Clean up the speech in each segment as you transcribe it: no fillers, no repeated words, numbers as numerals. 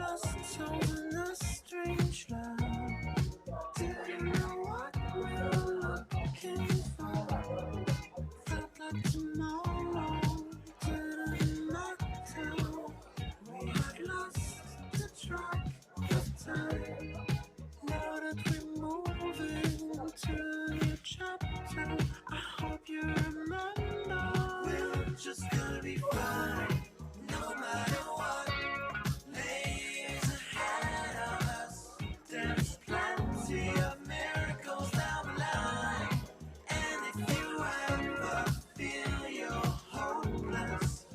lost on a strange love. Didn't know what we were looking for. Felt like tomorrow didn't matter. We had lost the track of time. Now that we're moving to a new chapter, I hope you remember. We're just gonna be fine, no matter what lays ahead of us. There's plenty of miracles down the line. And if you ever feel you're hopeless,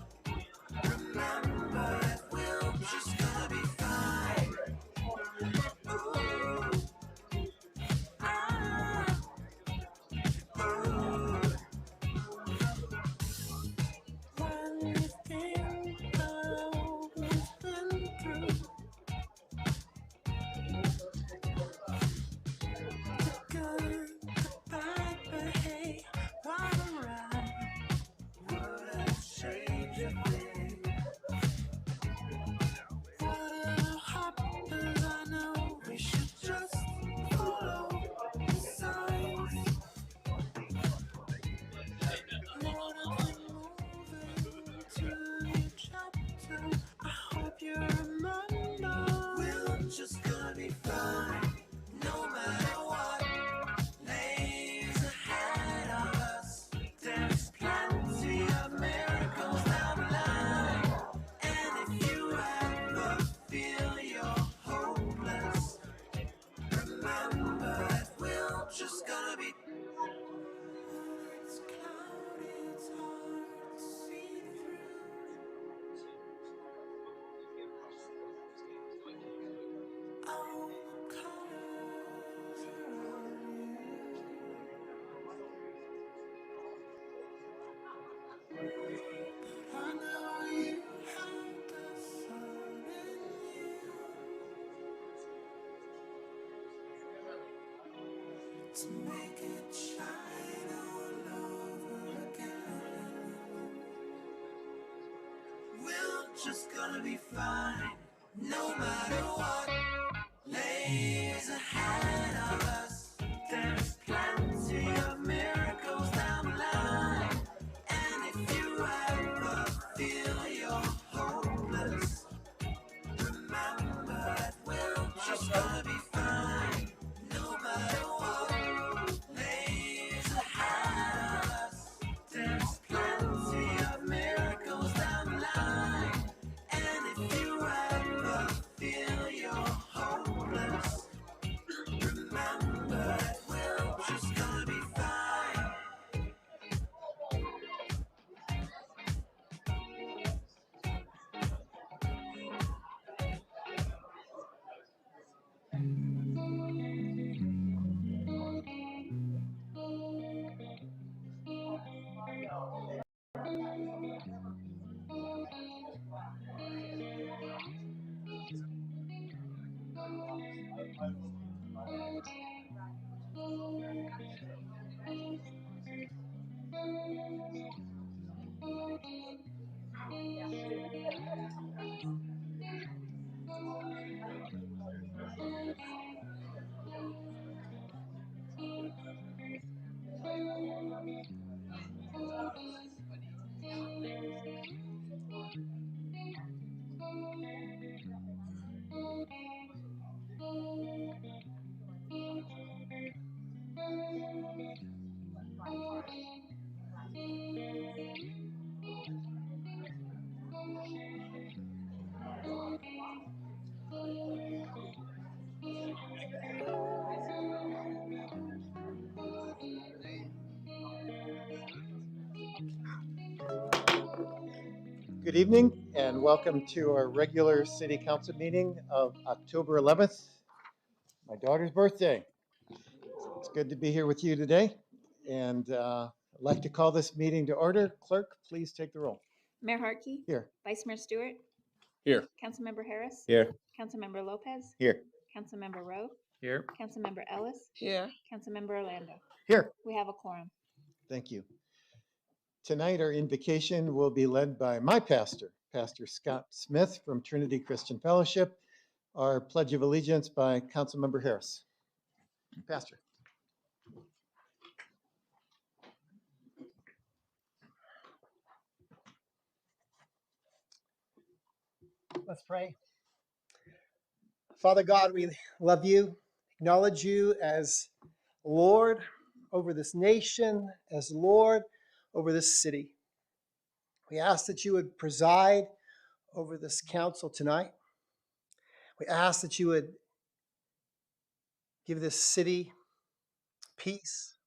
remember that we're just gonna be fine. Ooh, ah, ooh. When you think of what we've been through, the good, the bad, but hey, right or right, wouldn't change a thing. Whatever happens, I know we should just follow the signs. Now that we're moving to a new chapter, I hope you remember. We're just gonna be fine, no matter what lays ahead of us. There's plenty of miracles down the line. And if you ever feel you're hopeless, remember that we're just gonna be. It's cloudy, it's hard to see through. All the colors around you. I know you have the sun in you to make it shine all over again. We're just gonna be fine, no matter what lays ahead of us. There's plenty of miracles down the line. And if you ever feel you're hopeless, remember that we're just gonna be fine, no matter what lays ahead of us. There's plenty of miracles down the line. And if you ever feel you're hopeless, remember that we're just gonna be fine. Good evening and welcome to our regular city council meeting of October 11th, my daughter's birthday. It's good to be here with you today. And I'd like to call this meeting to order. Clerk, please take the roll. Mayor Hartke, Here. Vice Mayor Stewart, Here. Councilmember Harris, Here. Councilmember Lopez, Here. Councilmember Rowe, Here. Councilmember Ellis, Here. Councilmember Orlando. Here. We have a quorum. Thank you. Tonight, our invocation will be led by my pastor, Pastor Scott Smith from Trinity Christian Fellowship, our Pledge of Allegiance by Councilmember Harris. Pastor. Let's pray. Father God, we love you, acknowledge you as Lord over this nation, as Lord over this city. We ask that you would preside over this council tonight. We ask that you would give this city peace.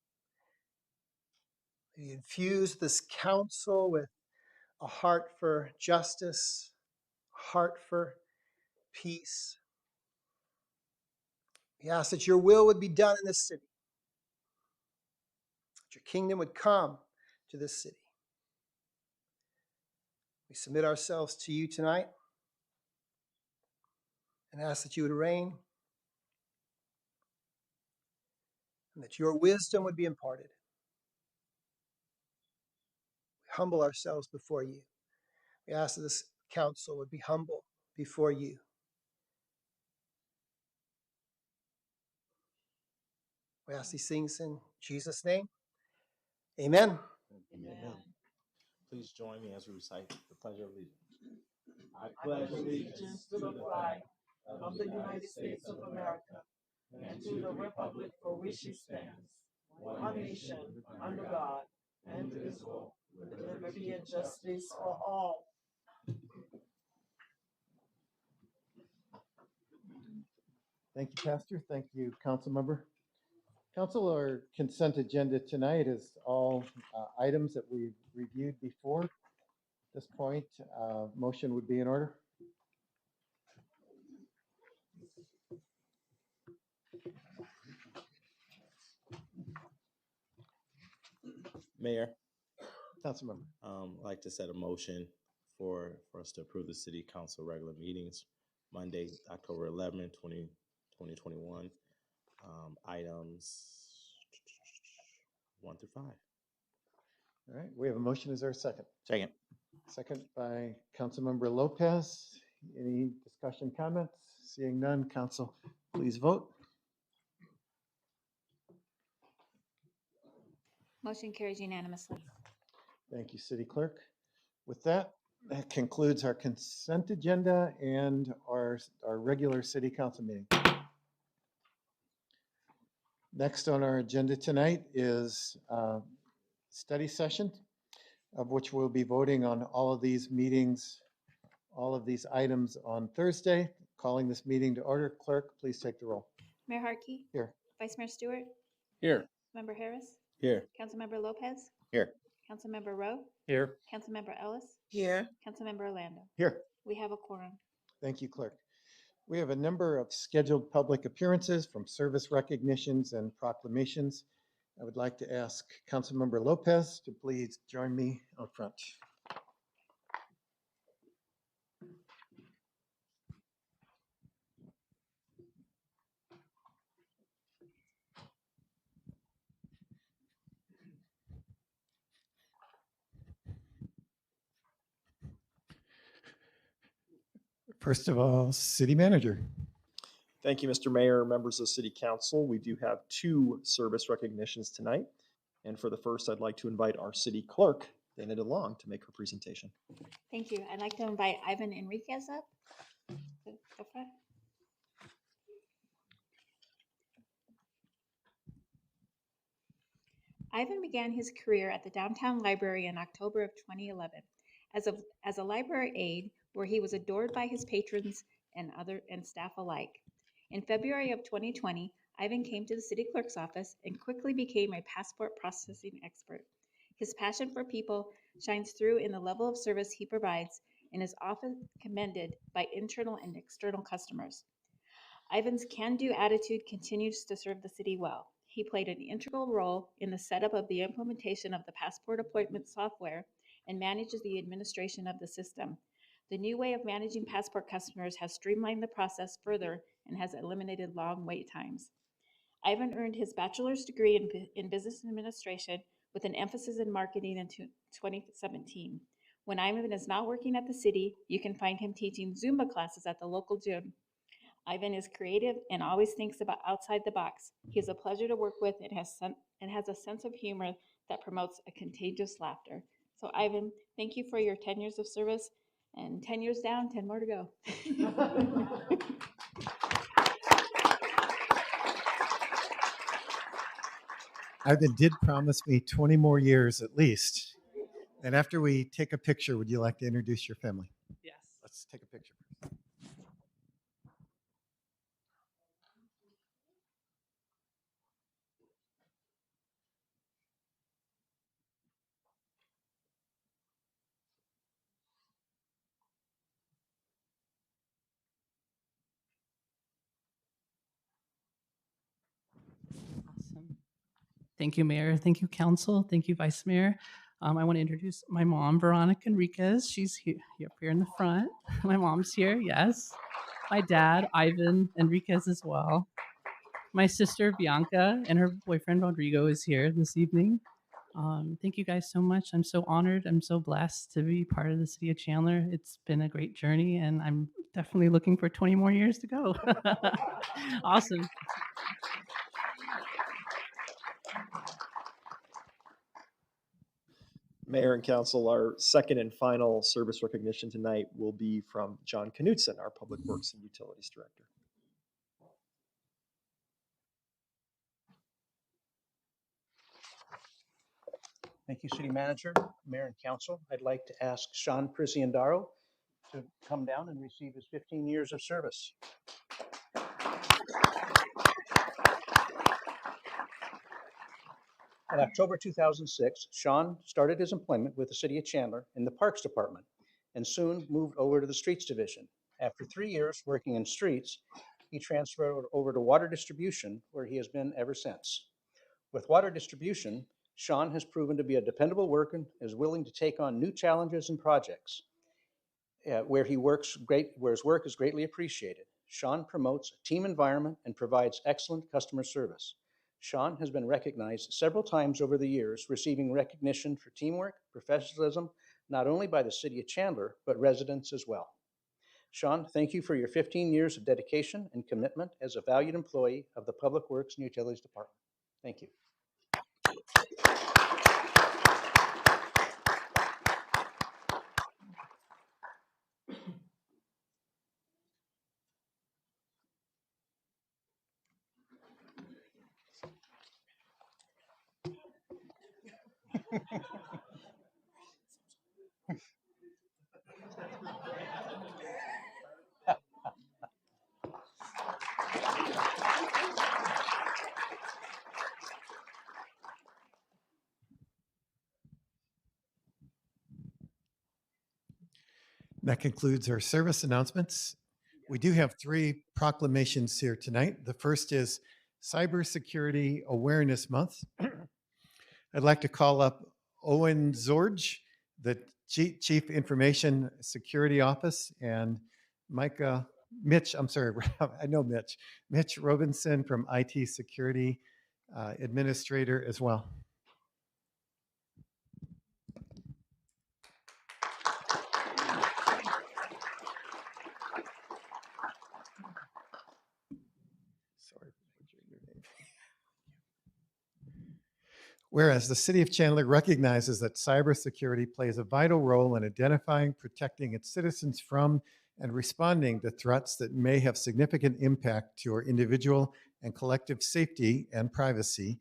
You infuse this council with a heart for justice, a heart for peace. We ask that your will would be done in this city, that your kingdom would come to this city. We submit ourselves to you tonight and ask that you would reign and that your wisdom would be imparted. We humble ourselves before you. We ask that this council would be humble before you. We ask these things in Jesus' name. Amen. Amen. Please join me as we recite the Pledge of Allegiance. I pledge allegiance to the flag of the United States of America and to the republic for which it stands, one nation, under God, indivisible, with liberty and justice for all. Thank you, Pastor. Thank you, Councilmember. Council, our consent agenda tonight is all items that we've reviewed before. At this point, motion would be in order. Mayor, Councilmember. I'd like to set a motion for us to approve the city council regular meetings Monday, October 11, 2021. Items 1 through 5. All right, we have a motion. Is there a second? Second. Second by Councilmember Lopez. Any discussion, comments? Seeing none, council, please vote. Motion carries unanimously. Thank you, City Clerk. With that, that concludes our consent agenda and our regular city council meeting. Next on our agenda tonight is a study session, of which we'll be voting on all of these meetings, all of these items on Thursday. Calling this meeting to order. Clerk, please take the roll. Mayor Harkey, Here. Vice Mayor Stewart, Here. Member Harris, Here. Councilmember Lopez, Here. Councilmember Rowe, Here. Councilmember Ellis, Here. Councilmember Orlando. Here. We have a quorum. Thank you, Clerk. We have a number of scheduled public appearances from service recognitions and proclamations. I would like to ask Councilmember Lopez to please join me out front. First of all, City Manager. Thank you, Mr. Mayor, members of City Council. We do have 2 service recognitions tonight. And for the first, I'd like to invite our City Clerk, Dana DeLong, to make her presentation. Thank you. I'd like to invite Ivan Enriquez up. Go front. Ivan began his career at the Downtown Library in October of 2011 as a library aide, where he was adored by his patrons and staff alike. In February of 2020, Ivan came to the city clerk's office and quickly became a passport processing expert. His passion for people shines through in the level of service he provides and is often commended by internal and external customers. Ivan's can-do attitude continues to serve the city well. He played an integral role in the setup of the implementation of the passport appointment software and manages the administration of the system. The new way of managing passport customers has streamlined the process further and has eliminated long wait times. Ivan earned his bachelor's degree in business administration with an emphasis in marketing in 2017. When Ivan is not working at the city, you can find him teaching Zumba classes at the local gym. Ivan is creative and always thinks about outside the box. He is a pleasure to work with and has a sense of humor that promotes a contagious laughter. So Ivan, thank you for your 10 years of service, and 10 years down, 10 more to go. Ivan did promise me 20 more years at least. And after we take a picture, would you like to introduce your family? Yes. Let's take a picture. Awesome. Thank you, Mayor. Thank you, Council. Thank you, Vice Mayor. I want to introduce my mom, Veronica Enriquez. She's here, up here in the front. My mom's here, yes. My dad, Ivan Enriquez, as well. My sister, Bianca, and her boyfriend, Rodrigo, is here this evening. Thank you guys so much. I'm so honored. I'm so blessed to be part of the City of Chandler. It's been a great journey, and I'm definitely looking for 20 more years to go. Awesome. Mayor and Council, our second and final service recognition tonight will be from John Knutson, our Public Works and Utilities Director. Thank you, City Manager, Mayor, and Council. I'd like to ask Sean Prisiandaro to come down and receive his 15 years of service. In October 2006, Sean started his employment with the City of Chandler in the Parks Department and soon moved over to the Streets Division. After 3 years working in streets, he transferred over to Water Distribution, where he has been ever since. With Water Distribution, Sean has proven to be a dependable worker and is willing to take on new challenges and projects where his work is greatly appreciated. Sean promotes a team environment and provides excellent customer service. Sean has been recognized several times over the years, receiving recognition for teamwork, professionalism, not only by the City of Chandler, but residents as well. Sean, thank you for your 15 years of dedication and commitment as a valued employee of the Public Works and Utilities Department. Thank you. That concludes our service announcements. We do have 3 proclamations here tonight. The first is Cybersecurity Awareness Month. I'd like to call up Owen Zorge, the Chief Information Security Office, and Mitch Robinson from IT Security Administrator as well. Whereas the City of Chandler recognizes that cybersecurity plays a vital role in identifying, protecting its citizens from, and responding to threats that may have significant impact to our individual and collective safety and privacy.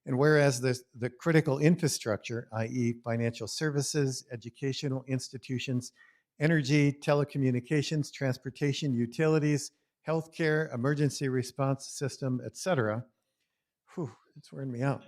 And whereas the critical infrastructure, i.e. financial services, educational institutions, energy, telecommunications, transportation, utilities, healthcare, emergency response system, etc., it's wearing me out,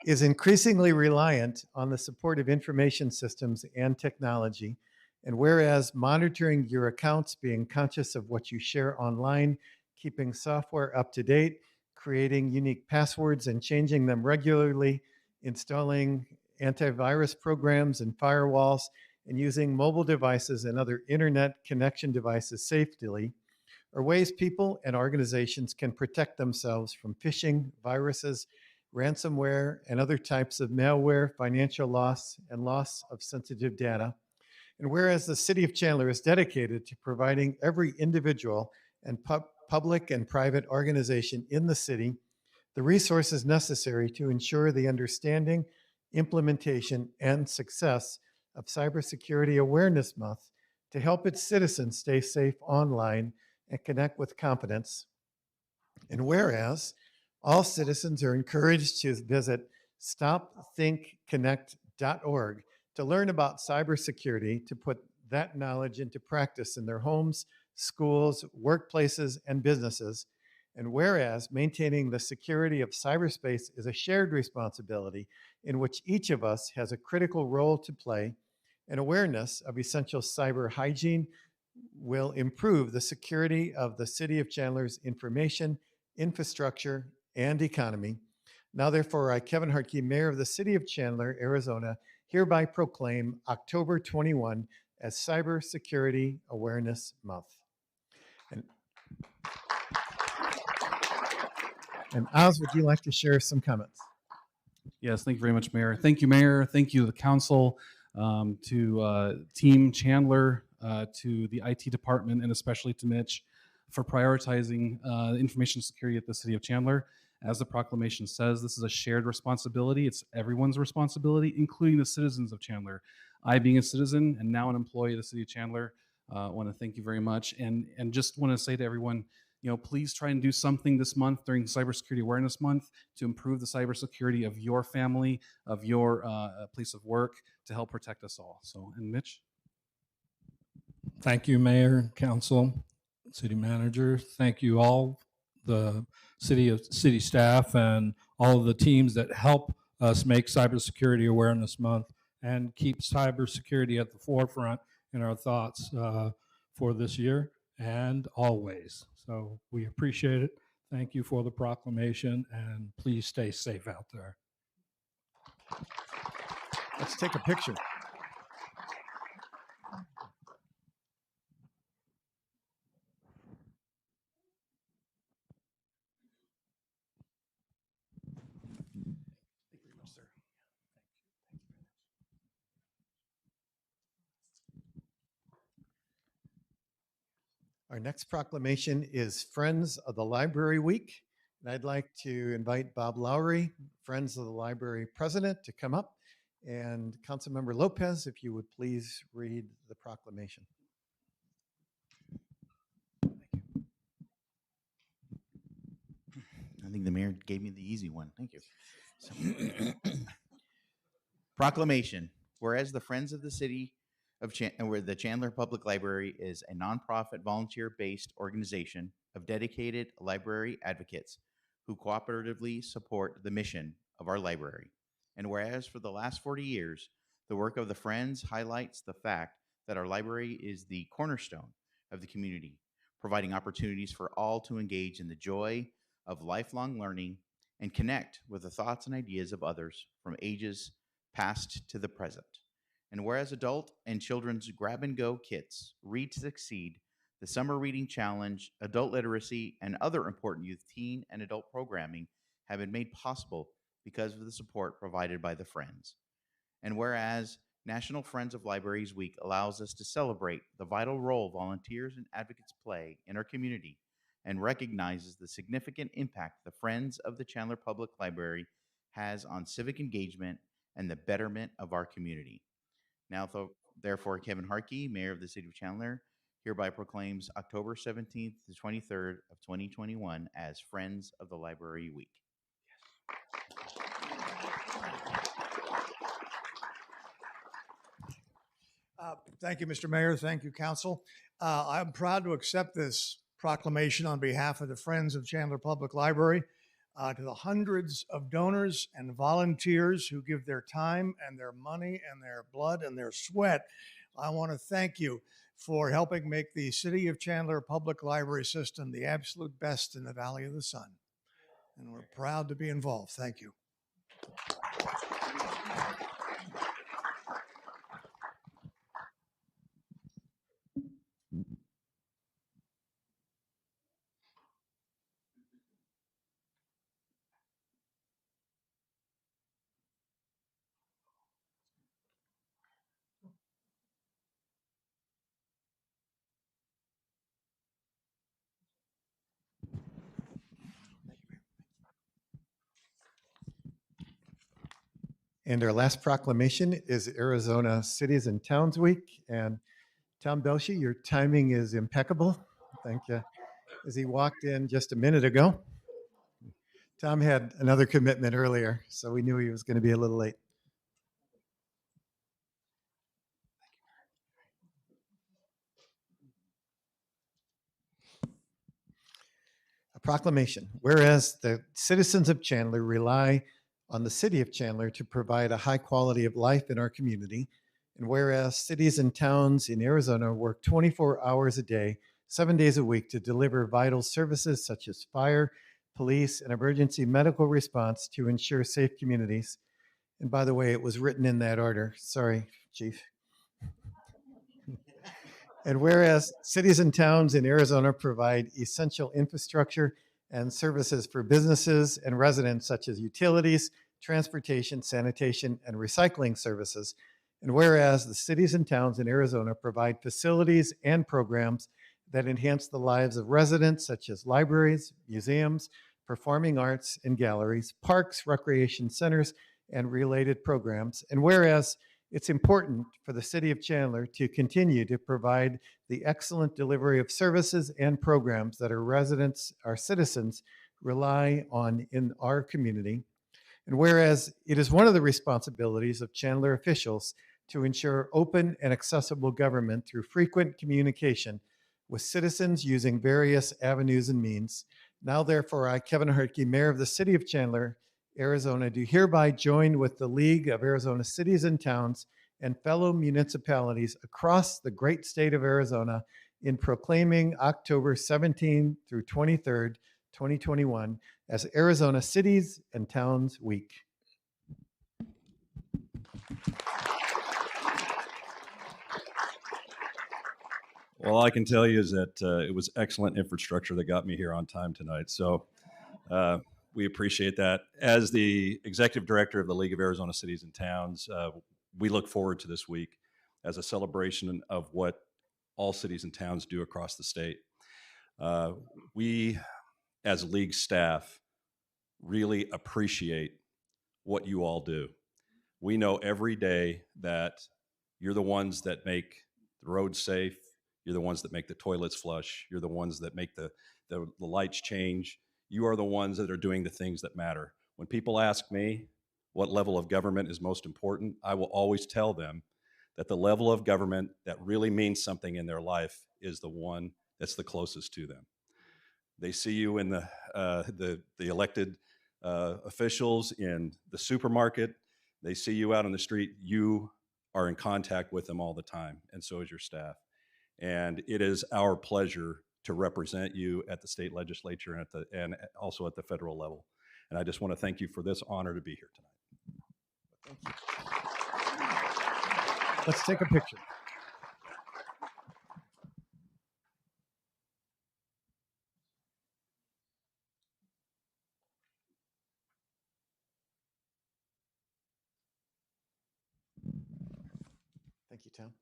is increasingly reliant on the support of information systems and technology. And whereas monitoring your accounts, being conscious of what you share online, keeping software up to date, creating unique passwords and changing them regularly, installing antivirus programs and firewalls, and using mobile devices and other internet connection devices safely are ways people and organizations can protect themselves from phishing, viruses, ransomware, and other types of malware, financial loss, and loss of sensitive data. And whereas the City of Chandler is dedicated to providing every individual and public and private organization in the city the resources necessary to ensure the understanding, implementation, and success of Cybersecurity Awareness Month to help its citizens stay safe online and connect with confidence. And whereas all citizens are encouraged to visit stopthinkconnect.org to learn about cybersecurity, to put that knowledge into practice in their homes, schools, workplaces, and businesses. And whereas maintaining the security of cyberspace is a shared responsibility in which each of us has a critical role to play, and awareness of essential cyber hygiene will improve the security of the City of Chandler's information, infrastructure, and economy. Now, therefore, I, Kevin Hartke, Mayor of the City of Chandler, Arizona, hereby proclaim October 21 as Cybersecurity Awareness Month. And Oz, would you like to share some comments? Yes, thank you very much, Mayor. Thank you, Mayor. Thank you, the council, to Team Chandler, to the IT department, and especially to Mitch for prioritizing information security at the City of Chandler. As the proclamation says, this is a shared responsibility. It's everyone's responsibility, including the citizens of Chandler. I, being a citizen and now an employee of the City of Chandler, want to thank you very much, and just want to say to everyone, please try and do something this month during Cybersecurity Awareness Month to improve the cybersecurity of your family, of your place of work, to help protect us all. So, and Mitch? Thank you, Mayor, Council, City Manager. Thank you all, the city staff, and all of the teams that help us make Cybersecurity Awareness Month and keep cybersecurity at the forefront in our thoughts for this year and always. So we appreciate it. Thank you for the proclamation, and please stay safe out there. Let's take a picture. Thank you very much, sir. Our next proclamation is Friends of the Library Week. And I'd like to invite Bob Lowry, Friends of the Library President, to come up. And Councilmember Lopez, if you would please read the proclamation. I think the mayor gave me the easy one. Thank you. So, proclamation. Whereas the Friends of the City of where the Chandler Public Library is a nonprofit volunteer-based organization of dedicated library advocates who cooperatively support the mission of our library. And whereas for the last 40 years, the work of the Friends highlights the fact that our library is the cornerstone of the community, providing opportunities for all to engage in the joy of lifelong learning and connect with the thoughts and ideas of others from ages past to the present. And whereas adult and children's grab-and-go kits, Read to Succeed, the Summer Reading Challenge, adult literacy, and other important youth, teen, and adult programming have been made possible because of the support provided by the Friends. And whereas National Friends of Libraries Week allows us to celebrate the vital role volunteers and advocates play in our community and recognizes the significant impact the Friends of the Chandler Public Library has on civic engagement and the betterment of our community. Now, therefore, Kevin Hartke, Mayor of the City of Chandler, hereby proclaims October 17th to 23rd of 2021 as Friends of the Library Week. Thank you, Mr. Mayor. Thank you, Council. I'm proud to accept this proclamation on behalf of the Friends of Chandler Public Library. To the hundreds of donors and volunteers who give their time and their money and their blood and their sweat, I want to thank you for helping make the City of Chandler Public Library system the absolute best in the Valley of the Sun. And we're proud to be involved. Thank you. And our last proclamation is Arizona Cities and Towns Week. And Tom Belshi, your timing is impeccable. Thank you. As he walked in just a minute ago. Tom had another commitment earlier, so we knew he was going to be a little late. A proclamation. Whereas the citizens of Chandler rely on the city of Chandler to provide a high quality of life in our community, and whereas cities and towns in Arizona work 24 hours a day, 7 days a week to deliver vital services such as fire, police, and emergency medical response to ensure safe communities. And by the way, it was written in that order. Sorry, Chief. And whereas cities and towns in Arizona provide essential infrastructure and services for businesses and residents such as utilities, transportation, sanitation, and recycling services. And whereas the cities and towns in Arizona provide facilities and programs that enhance the lives of residents such as libraries, museums, performing arts and galleries, parks, recreation centers, and related programs. And whereas it's important for the city of Chandler to continue to provide the excellent delivery of services and programs that our residents, our citizens rely on in our community. And whereas it is one of the responsibilities of Chandler officials to ensure open and accessible government through frequent communication with citizens using various avenues and means. Now, therefore, I, Kevin Hartke, Mayor of the City of Chandler, Arizona, do hereby join with the League of Arizona Cities and Towns and fellow municipalities across the great state of Arizona in proclaiming October 17 through 23rd, 2021 as Arizona Cities and Towns Week. Well, all I can tell you is that it was excellent infrastructure that got me here on time tonight. So we appreciate that. As the executive director of the League of Arizona Cities and Towns, we look forward to this week as a celebration of what all cities and towns do across the state. We, as League staff, really appreciate what you all do. We know every day that you're the ones that make the roads safe. You're the ones that make the toilets flush. You're the ones that make the lights change. You are the ones that are doing the things that matter. When people ask me what level of government is most important, I will always tell them that the level of government that really means something in their life is the one that's the closest to them. They see you in the elected officials in the supermarket. They see you out on the street. You are in contact with them all the time, and so is your staff. And it is our pleasure to represent you at the state legislature and also at the federal level. And I just want to thank you for this honor to be here tonight. Thank you. Let's take a picture. Thank you, Tom.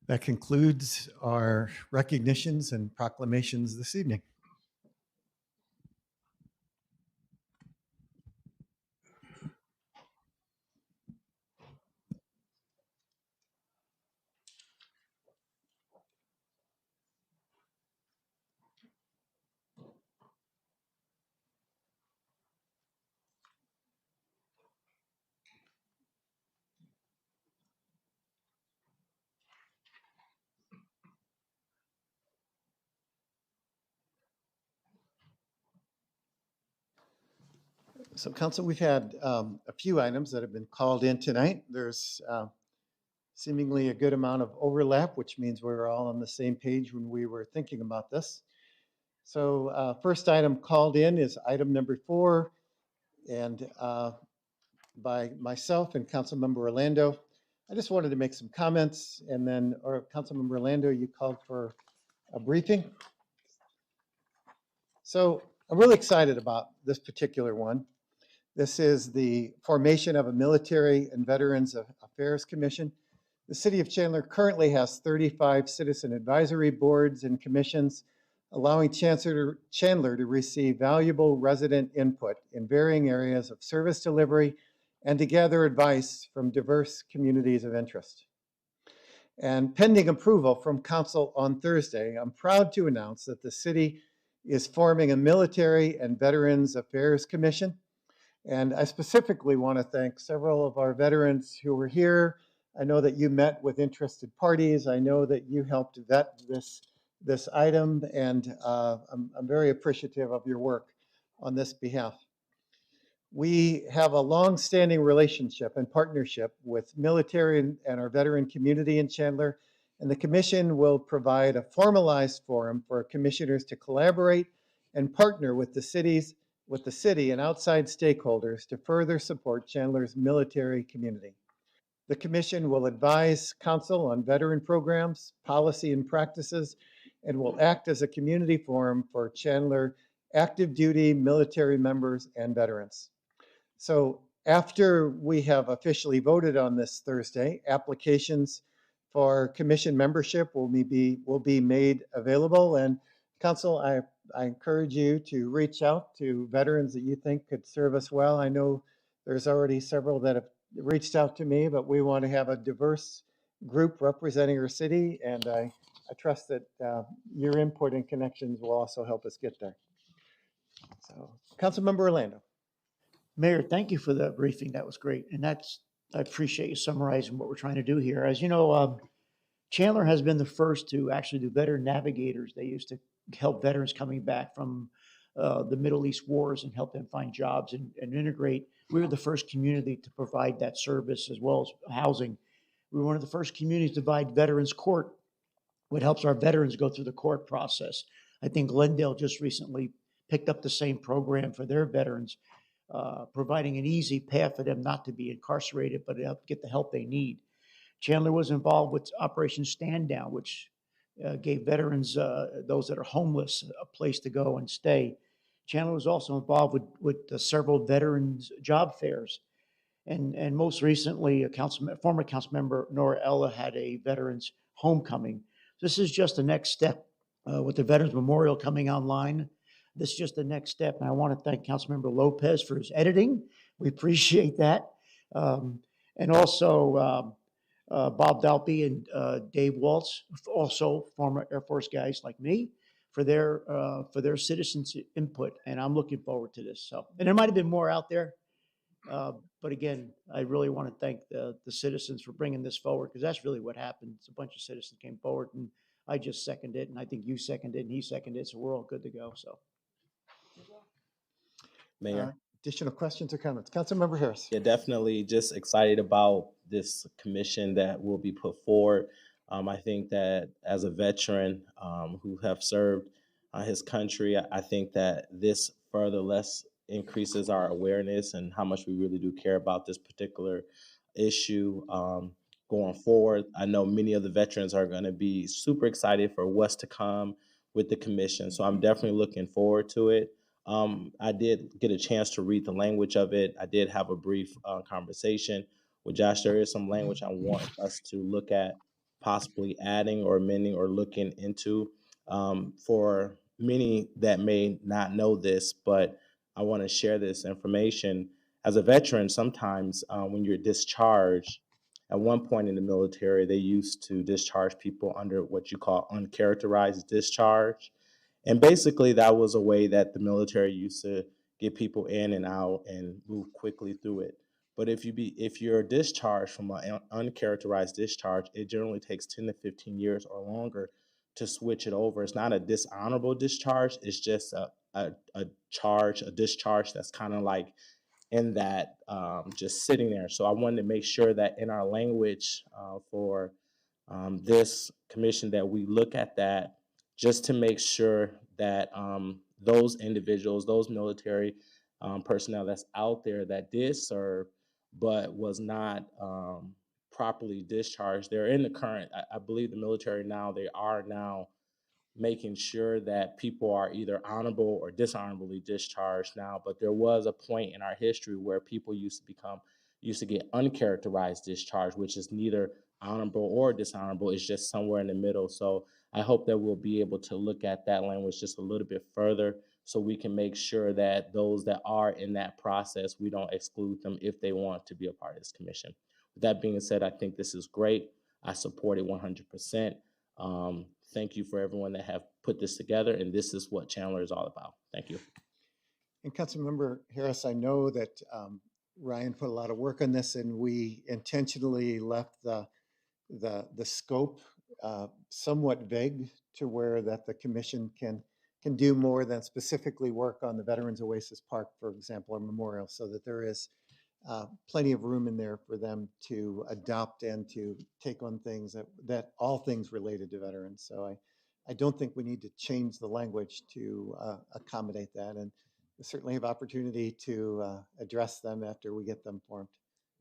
That concludes our recognitions and proclamations this evening. So, Council, we've had a few items that have been called in tonight. There's seemingly a good amount of overlap, which means we're all on the same page when we were thinking about this. So, first item called in is item number 4, and by myself and Councilmember Orlando. I just wanted to make some comments, and then, or Councilmember Orlando, you called for a briefing. So, I'm really excited about this particular one. This is the formation of a Military and Veterans Affairs Commission. The City of Chandler currently has 35 citizen advisory boards and commissions, allowing Chandler to receive valuable resident input in varying areas of service delivery and to gather advice from diverse communities of interest. And pending approval from council on Thursday, I'm proud to announce that the city is forming a Military and Veterans Affairs Commission. And I specifically want to thank several of our veterans who were here. I know that you met with interested parties. I know that you helped vet this item, and I'm very appreciative of your work on this behalf. We have a long-standing relationship and partnership with military and our veteran community in Chandler, and the commission will provide a formalized forum for commissioners to collaborate and partner with the city and outside stakeholders to further support Chandler's military community. The commission will advise council on veteran programs, policy and practices, and will act as a community forum for Chandler active duty military members and veterans. So after we have officially voted on this Thursday, applications for commission membership will be made available. And council, I encourage you to reach out to veterans that you think could serve us well. I know there's already several that have reached out to me, but we want to have a diverse group representing our city. And I trust that your input and connections will also help us get there. So, Councilmember Orlando. Mayor, thank you for the briefing. That was great. And I appreciate you summarizing what we're trying to do here. As you know, Chandler has been the first to actually do veteran navigators. They used to help veterans coming back from the Middle East wars and help them find jobs and integrate. We were the first community to provide that service as well as housing. We were one of the first communities to provide veterans court, what helps our veterans go through the court process. I think Glendale just recently picked up the same program for their veterans, providing an easy path for them not to be incarcerated, but to get the help they need. Chandler was involved with Operation Stand Down, which gave veterans, those that are homeless, a place to go and stay. Chandler was also involved with several veterans job fairs. And most recently, former council member Nora Ella had a veterans homecoming. This is just the next step with the Veterans Memorial coming online. This is just the next step. And I want to thank Councilmember Lopez for his editing. We appreciate that. And also Bob Dalby and Dave Waltz, also former Air Force guys like me, for their citizens' input. And I'm looking forward to this. So, and there might have been more out there. But again, I really want to thank the citizens for bringing this forward, because that's really what happened. It's a bunch of citizens came forward, and I just seconded it, and I think you seconded it, and he seconded it, so we're all good to go. So, Mayor. Additional questions or comments? Councilmember Harris. Yeah, definitely just excited about this commission that will be put forward. I think that as a veteran who have served his country, I think that this further increases our awareness and how much we really do care about this particular issue going forward. I know many of the veterans are going to be super excited for what's to come with the commission, so I'm definitely looking forward to it. I did get a chance to read the language of it. I did have a brief conversation with Josh. There is some language I want us to look at possibly adding or amending or looking into. For many that may not know this, but I want to share this information. As a veteran, sometimes when you're discharged, at one point in the military, they used to discharge people under what you call uncharacterized discharge. And basically, that was a way that the military used to get people in and out and move quickly through it. But if you're discharged from an uncharacterized discharge, it generally takes 10 to 15 years or longer to switch it over. It's not a dishonorable discharge. It's just a discharge that's kind of like in that just sitting there. So I wanted to make sure that in our language for this commission that we look at that, just to make sure that those individuals, those military personnel that's out there that did serve but was not properly discharged, they're in the current, I believe the military now, they are now making sure that people are either honorable or dishonorably discharged now. But there was a point in our history where people used to get uncharacterized discharge, which is neither honorable or dishonorable. It's just somewhere in the middle. So I hope that we'll be able to look at that language just a little bit further so we can make sure that those that are in that process, we don't exclude them if they want to be a part of this commission. With that being said, I think this is great. I support it 100%. Thank you for everyone that have put this together, and this is what Chandler is all about. Thank you. And Councilmember Harris, I know that Ryan put a lot of work on this, and we intentionally left the scope somewhat vague to where that the commission can do more than specifically work on the Veterans Oasis Park, for example, or memorial, so that there is plenty of room in there for them to adopt and to take on things that all things related to veterans. So I don't think we need to change the language to accommodate that, and we certainly have opportunity to address them after we get them formed.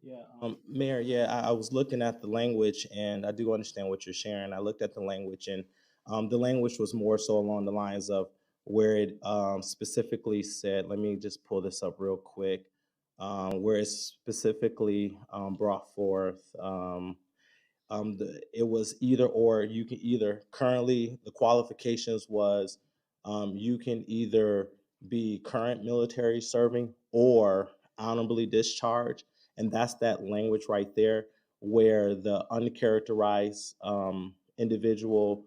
Yeah, Mayor, yeah, I was looking at the language, and I do understand what you're sharing. I looked at the language, and the language was more so along the lines of where it specifically said, let me just pull this up real quick, where it specifically brought forth, it was either or. You can either, currently the qualifications was you can either be current military serving or honorably discharged. And that's that language right there where the uncharacterized individual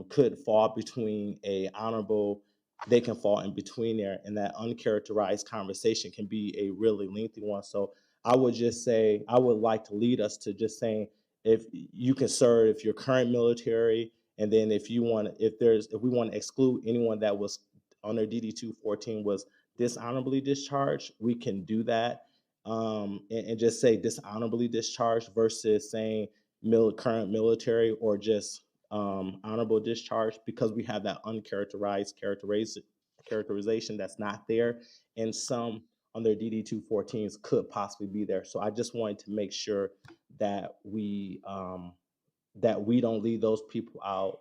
could fall between a honorable, they can fall in between there, and that uncharacterized conversation can be a really lengthy one. So I would just say, I would like to lead us to just saying, if you can serve, if you're current military, and then if you want, if we want to exclude anyone that was on their DD 214 was dishonorably discharged, we can do that. And just say dishonorably discharged versus saying current military or just honorable discharge, because we have that uncharacterized characterization that's not there, and some on their DD 214s could possibly be there. So I just wanted to make sure that we don't leave those people out,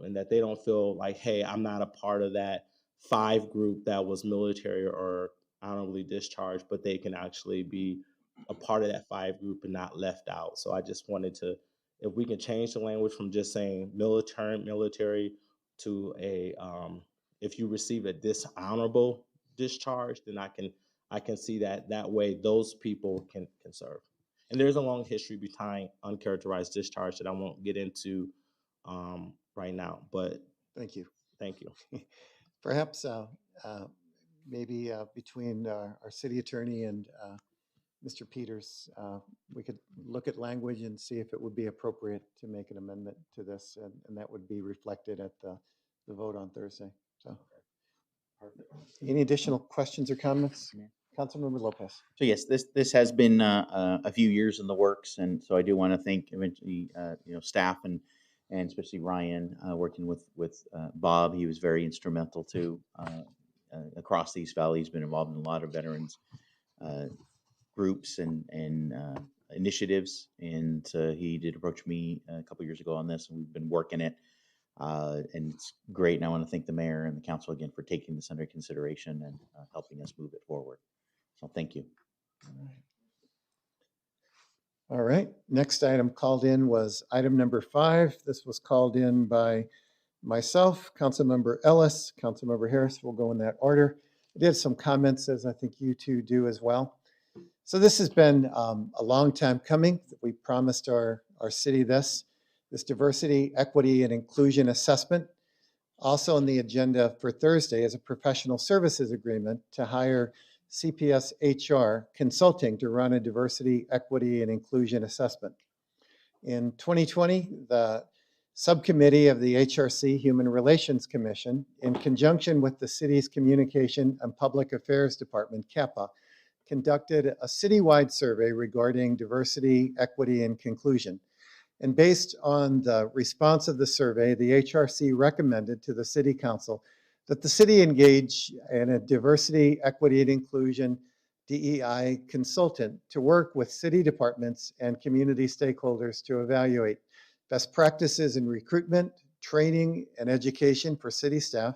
and that they don't feel like, hey, I'm not a part of that 5 group that was military or honorably discharged, but they can actually be a part of that 5 group and not left out. So I just wanted to, if we can change the language from just saying military to a, if you receive a dishonorable discharge, then I can see that way those people can serve. And there's a long history behind uncharacterized discharge that I won't get into right now, but Thank you. thank you. Perhaps maybe between our city attorney and Mr. Peters, we could look at language and see if it would be appropriate to make an amendment to this, and that would be reflected at the vote on Thursday. So, any additional questions or comments? Councilmember Lopez. So yes, this has been a few years in the works, and so I do want to thank eventually staff and especially Ryan working with Bob. He was very instrumental too across the East Valley. He's been involved in a lot of veterans groups and initiatives, and he did approach me a couple years ago on this, and we've been working it. And it's great. And I want to thank the mayor and the council again for taking this under consideration and helping us move it forward. So thank you. All right. Next item called in was item number 5. This was called in by myself, Councilmember Ellis, Councilmember Harris. We'll go in that order. I did have some comments, as I think you two do as well. So this has been a long time coming. We promised our city this diversity, equity, and inclusion assessment. Also on the agenda for Thursday is a professional services agreement to hire CPS HR Consulting to run a diversity, equity, and inclusion assessment. In 2020, the subcommittee of the HRC Human Relations Commission, in conjunction with the city's Communication and Public Affairs Department, CAPA, conducted a citywide survey regarding diversity, equity, and inclusion. And based on the response of the survey, the HRC recommended to the City Council that the city engage in a diversity, equity, and inclusion DEI consultant to work with city departments and community stakeholders to evaluate best practices in recruitment, training, and education for city staff,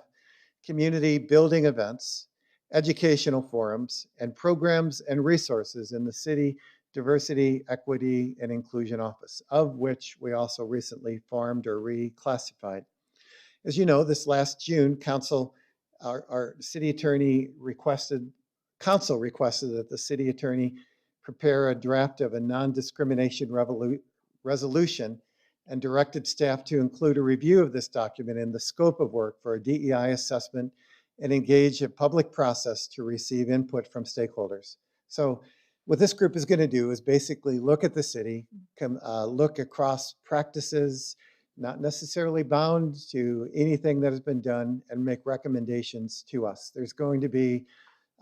community building events, educational forums, and programs and resources in the city Diversity, Equity, and Inclusion Office, of which we also recently formed or reclassified. As you know, this last June, Council our city attorney requested, council requested that the city attorney prepare a draft of a non-discrimination resolution and directed staff to include a review of this document in the scope of work for a DEI assessment and engage a public process to receive input from stakeholders. So what this group is going to do is basically look at the city, look across practices, not necessarily bound to anything that has been done, and make recommendations to us. There's going to be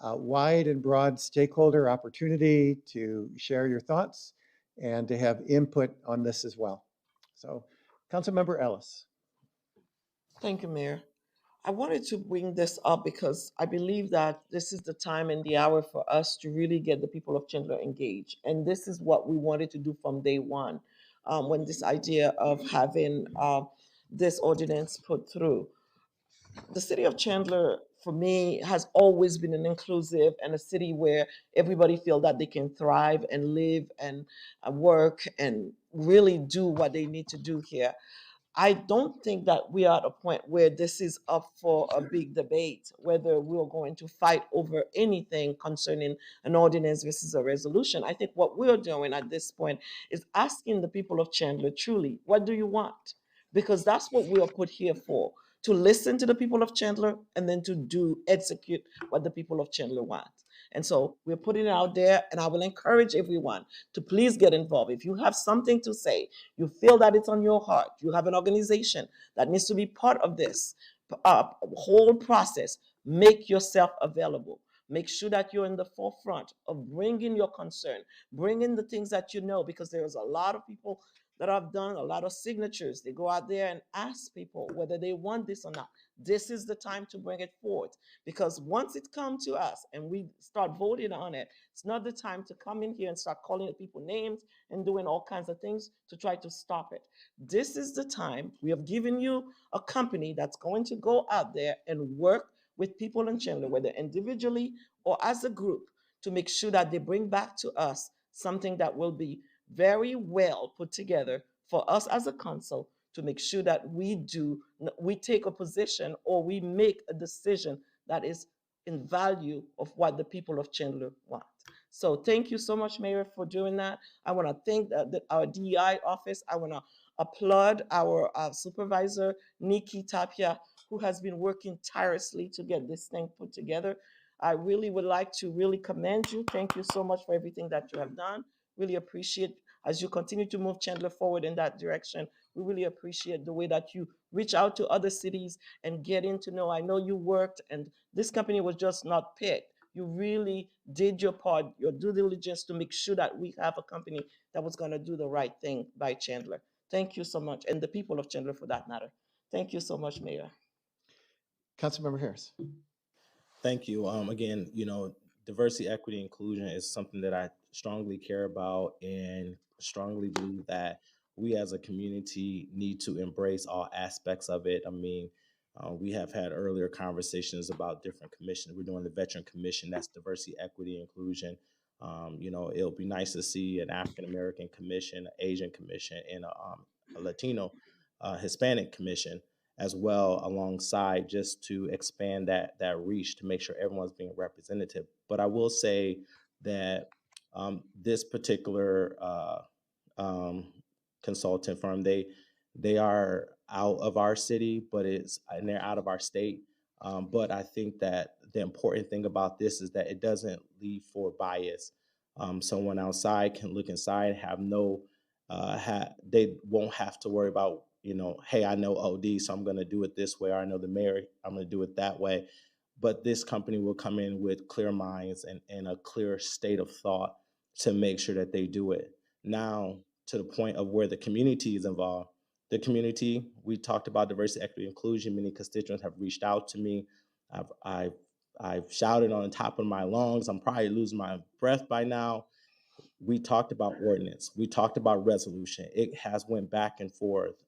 a wide and broad stakeholder opportunity to share your thoughts and to have input on this as well. So, Councilmember Ellis. Thank you, Mayor. I wanted to bring this up because I believe that this is the time and the hour for us to really get the people of Chandler engaged. And this is what we wanted to do from day one, when this idea of having this ordinance put through. The city of Chandler, for me, has always been an inclusive and a city where everybody feel that they can thrive and live and work and really do what they need to do here. I don't think that we are at a point where this is up for a big debate, whether we're going to fight over anything concerning an ordinance versus a resolution. I think what we're doing at this point is asking the people of Chandler, truly, what do you want? Because that's what we are put here for, to listen to the people of Chandler and then to execute what the people of Chandler want. And so we're putting it out there, and I will encourage everyone to please get involved. If you have something to say, you feel that it's on your heart, you have an organization that needs to be part of this whole process, make yourself available. Make sure that you're in the forefront of bringing your concern, bringing the things that you know, because there's a lot of people that have done a lot of signatures. They go out there and ask people whether they want this or not. This is the time to bring it forward, because once it comes to us and we start voting on it, it's not the time to come in here and start calling people names and doing all kinds of things to try to stop it. This is the time. We have given you a company that's going to go out there and work with people in Chandler, whether individually or as a group, to make sure that they bring back to us something that will be very well put together for us as a council, to make sure that we take a position or we make a decision that is in value of what the people of Chandler want. So thank you so much, Mayor, for doing that. I want to thank our DEI office. I want to applaud our supervisor, Nikki Tapia, who has been working tirelessly to get this thing put together. I really would like to really commend you. Thank you so much for everything that you have done. Really appreciate as you continue to move Chandler forward in that direction. We really appreciate the way that you reach out to other cities and getting to know. I know you worked, and this company was just not picked. You really did your part, your due diligence, to make sure that we have a company that was going to do the right thing by Chandler. Thank you so much, and the people of Chandler for that matter. Thank you so much, Mayor. Councilmember Harris. Thank you. Again, diversity, equity, inclusion is something that I strongly care about and strongly believe that we as a community need to embrace all aspects of it. I mean, we have had earlier conversations about different commissions. We're doing the Veteran Commission, that's diversity, equity, inclusion. It'll be nice to see an African American commission, an Asian commission, and a Latino, Hispanic commission as well alongside, just to expand that reach to make sure everyone's being representative. But I will say that this particular consultant firm, they are out of our city, and they're out of our state. But I think that the important thing about this is that it doesn't leave for bias. Someone outside can look inside, they won't have to worry about, hey, I know OD, so I'm going to do it this way, or I know the mayor, I'm going to do it that way. But this company will come in with clear minds and a clear state of thought to make sure that they do it. Now, to the point of where the community is involved. The community, we talked about diversity, equity, inclusion. Many constituents have reached out to me. I've shouted on the top of my lungs. I'm probably losing my breath by now. We talked about ordinance. We talked about resolution. It has went back and forth.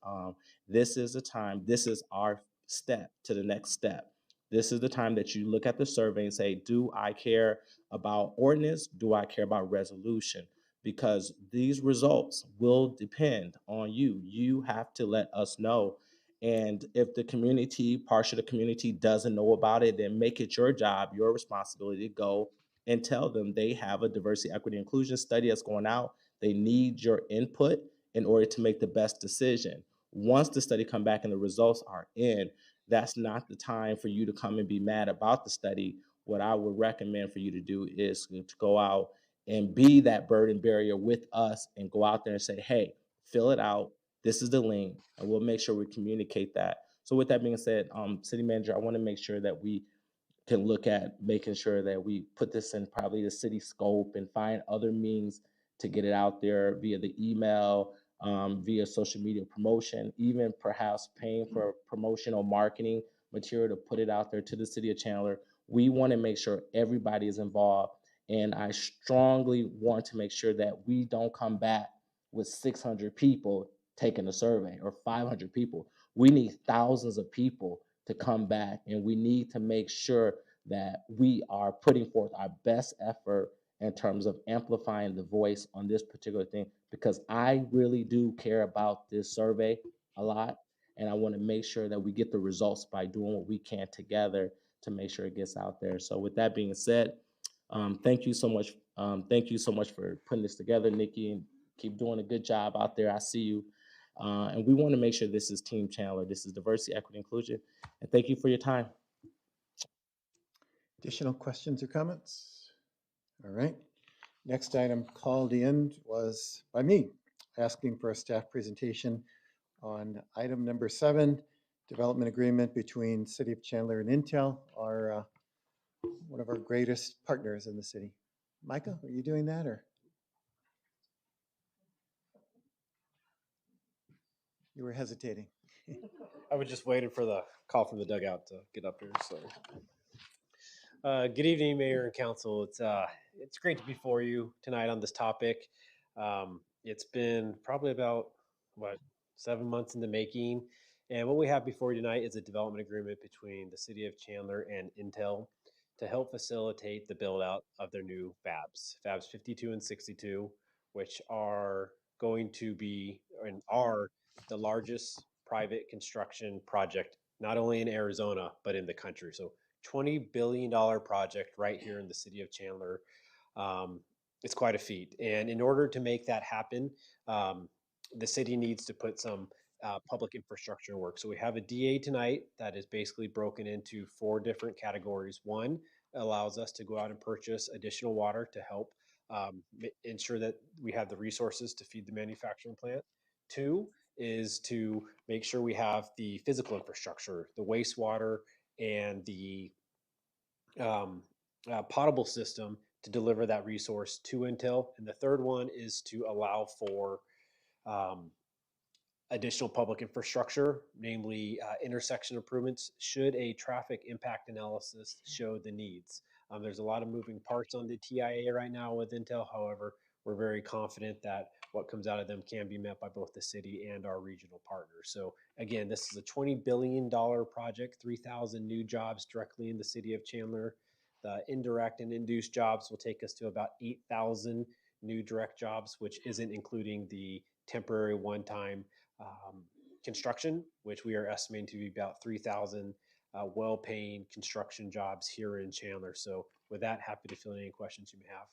This is the time. This is our step to the next step. This is the time that you look at the survey and say, do I care about ordinance? Do I care about resolution? Because these results will depend on you. You have to let us know And if the community, part of the community doesn't know about it, then make it your job, your responsibility to go and tell them they have a diversity, equity, inclusion study that's going out. They need your input in order to make the best decision. Once the study come back and the results are in, that's not the time for you to come and be mad about the study. What I would recommend for you to do is to go out and be that burden barrier with us and go out there and say, hey, fill it out. This is the link, and we'll make sure we communicate that. So with that being said, City Manager, I want to make sure that we can look at making sure that we put this in probably the city scope and find other means to get it out there via the email, via social media promotion, even perhaps paying for promotional marketing material to put it out there to the city of Chandler. We want to make sure everybody is involved. And I strongly want to make sure that we don't come back with 600 people taking a survey or 500 people. We need thousands of people to come back, and we need to make sure that we are putting forth our best effort in terms of amplifying the voice on this particular thing, because I really do care about this survey a lot, and I want to make sure that we get the results by doing what we can together to make sure it gets out there. So with that being said, thank you so much. Thank you so much for putting this together, Nikki, and keep doing a good job out there. I see you. And we want to make sure this is Team Chandler. This is diversity, equity, inclusion. And thank you for your time. Additional questions or comments? All right. Next item called in was by me, asking for a staff presentation on item number 7, development agreement between City of Chandler and Intel, our one of our greatest partners in the city. Micah, are you doing that, or? You were hesitating. I was just waiting for the call from the dugout to get up here. So, good evening, Mayor and Council. It's great to be before you tonight on this topic. It's been probably about 7 months in the making, and what we have before you tonight is a development agreement between the City of Chandler and Intel to help facilitate the build out of their new fabs 52 and 62, which are going to be and are the largest private construction project, not only in Arizona, but in the country. So $20 billion project right here in the city of Chandler. It's quite a feat. And in order to make that happen, the city needs to put some public infrastructure work. So we have a DA tonight that is basically broken into 4 different categories. One allows us to go out and purchase additional water to help ensure that we have the resources to feed the manufacturing plant. 2 is to make sure we have the physical infrastructure, the wastewater and the potable system to deliver that resource to Intel. And the third one is to allow for additional public infrastructure, namely intersection improvements, should a traffic impact analysis show the needs. There's a lot of moving parts on the TIA right now with Intel. However, we're very confident that what comes out of them can be met by both the city and our regional partners. So again, this is a $20 billion project, 3,000 new jobs directly in the city of Chandler. The indirect and induced jobs will take us to about 8,000 new direct jobs, which isn't including the temporary one-time construction, which we are estimating to be about 3,000 well-paying construction jobs here in Chandler. So with that, happy to field any questions you may have.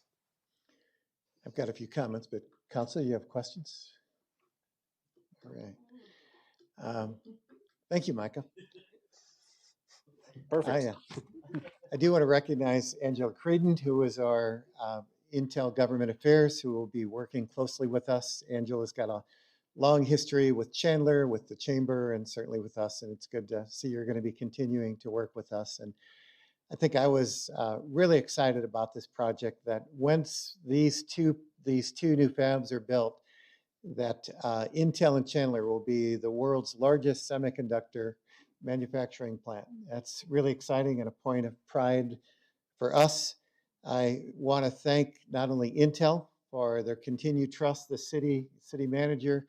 I've got a few comments, but Council, you have questions? All right. Thank you, Micah. Perfect. I do want to recognize Angela Creighton, who is our Intel Government Affairs, who will be working closely with us. Angela's got a long history with Chandler, with the Chamber, and certainly with us, and it's good to see you're going to be continuing to work with us. And I think I was really excited about this project, that once these two new fabs are built, that Intel and Chandler will be the world's largest semiconductor manufacturing plant. That's really exciting and a point of pride for us. I want to thank not only Intel for their continued trust, the city manager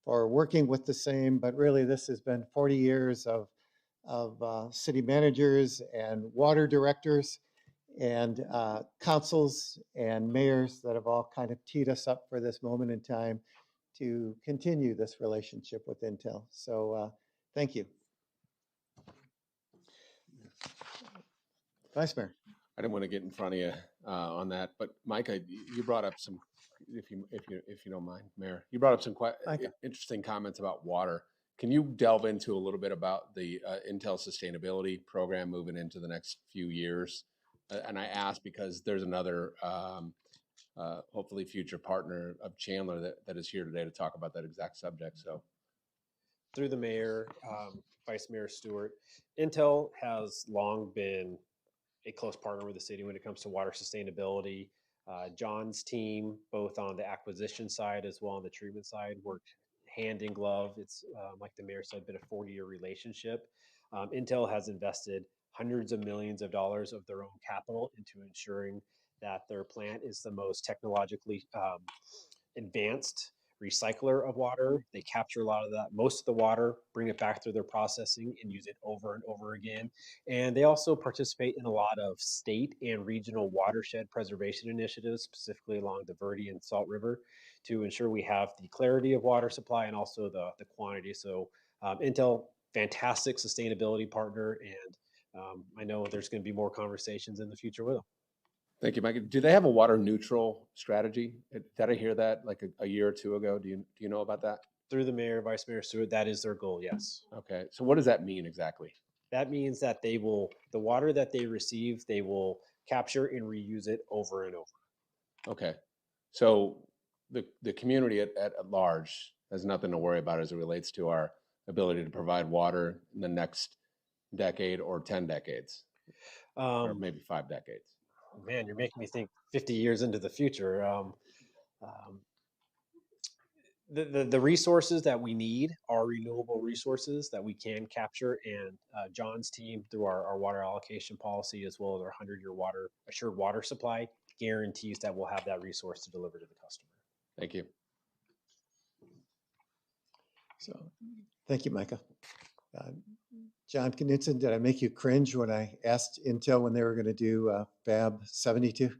for working with the same, but really this has been 40 years of city managers and water directors and councils and mayors that have all kind of teed us up for this moment in time to continue this relationship with Intel. So Thank you. Vice Mayor. I didn't want to get in front of you on that, but Micah, you brought up some, if you don't mind, Mayor, you brought up some quite interesting comments about water. Can you delve into a little bit about the Intel sustainability program moving into the next few years? And I ask because there's another hopefully future partner of Chandler that is here today to talk about that exact subject. So, through the mayor, Vice Mayor Stewart, Intel has long been a close partner with the city when it comes to water sustainability. John's team, both on the acquisition side as well on the treatment side, worked hand in glove. It's like the mayor said, been a 40-year relationship. Intel has invested hundreds of millions of dollars of their own capital into ensuring that their plant is the most technologically advanced recycler of water. They capture a lot of that, most of the water, bring it back through their processing and use it over and over again. And they also participate in a lot of state and regional watershed preservation initiatives, specifically along the Verde and Salt River, to ensure we have the clarity of water supply and also the quantity. So Intel, fantastic sustainability partner, and I know there's going to be more conversations in the future with them. thank you, Micah. Do they have a water neutral strategy? Did I hear that like a year or two ago? Do you know about that? Through the mayor, Vice Mayor Stewart, that is their goal, yes. Okay, so what does that mean exactly? That means that the water that they receive, they will capture and reuse it over and over. Okay, so the community at large has nothing to worry about as it relates to our ability to provide water in the next decade or 10 decades, or maybe 5 decades. Man, you're making me think 50 years into the future. The resources that we need are renewable resources that we can capture, and John's team, through our water allocation policy as well as our 100-year assured water supply, guarantees that we'll have that resource to deliver to the customer. Thank you. So, thank you, Micah. John Knutson, did I make you cringe when I asked Intel when they were going to do Fab 72?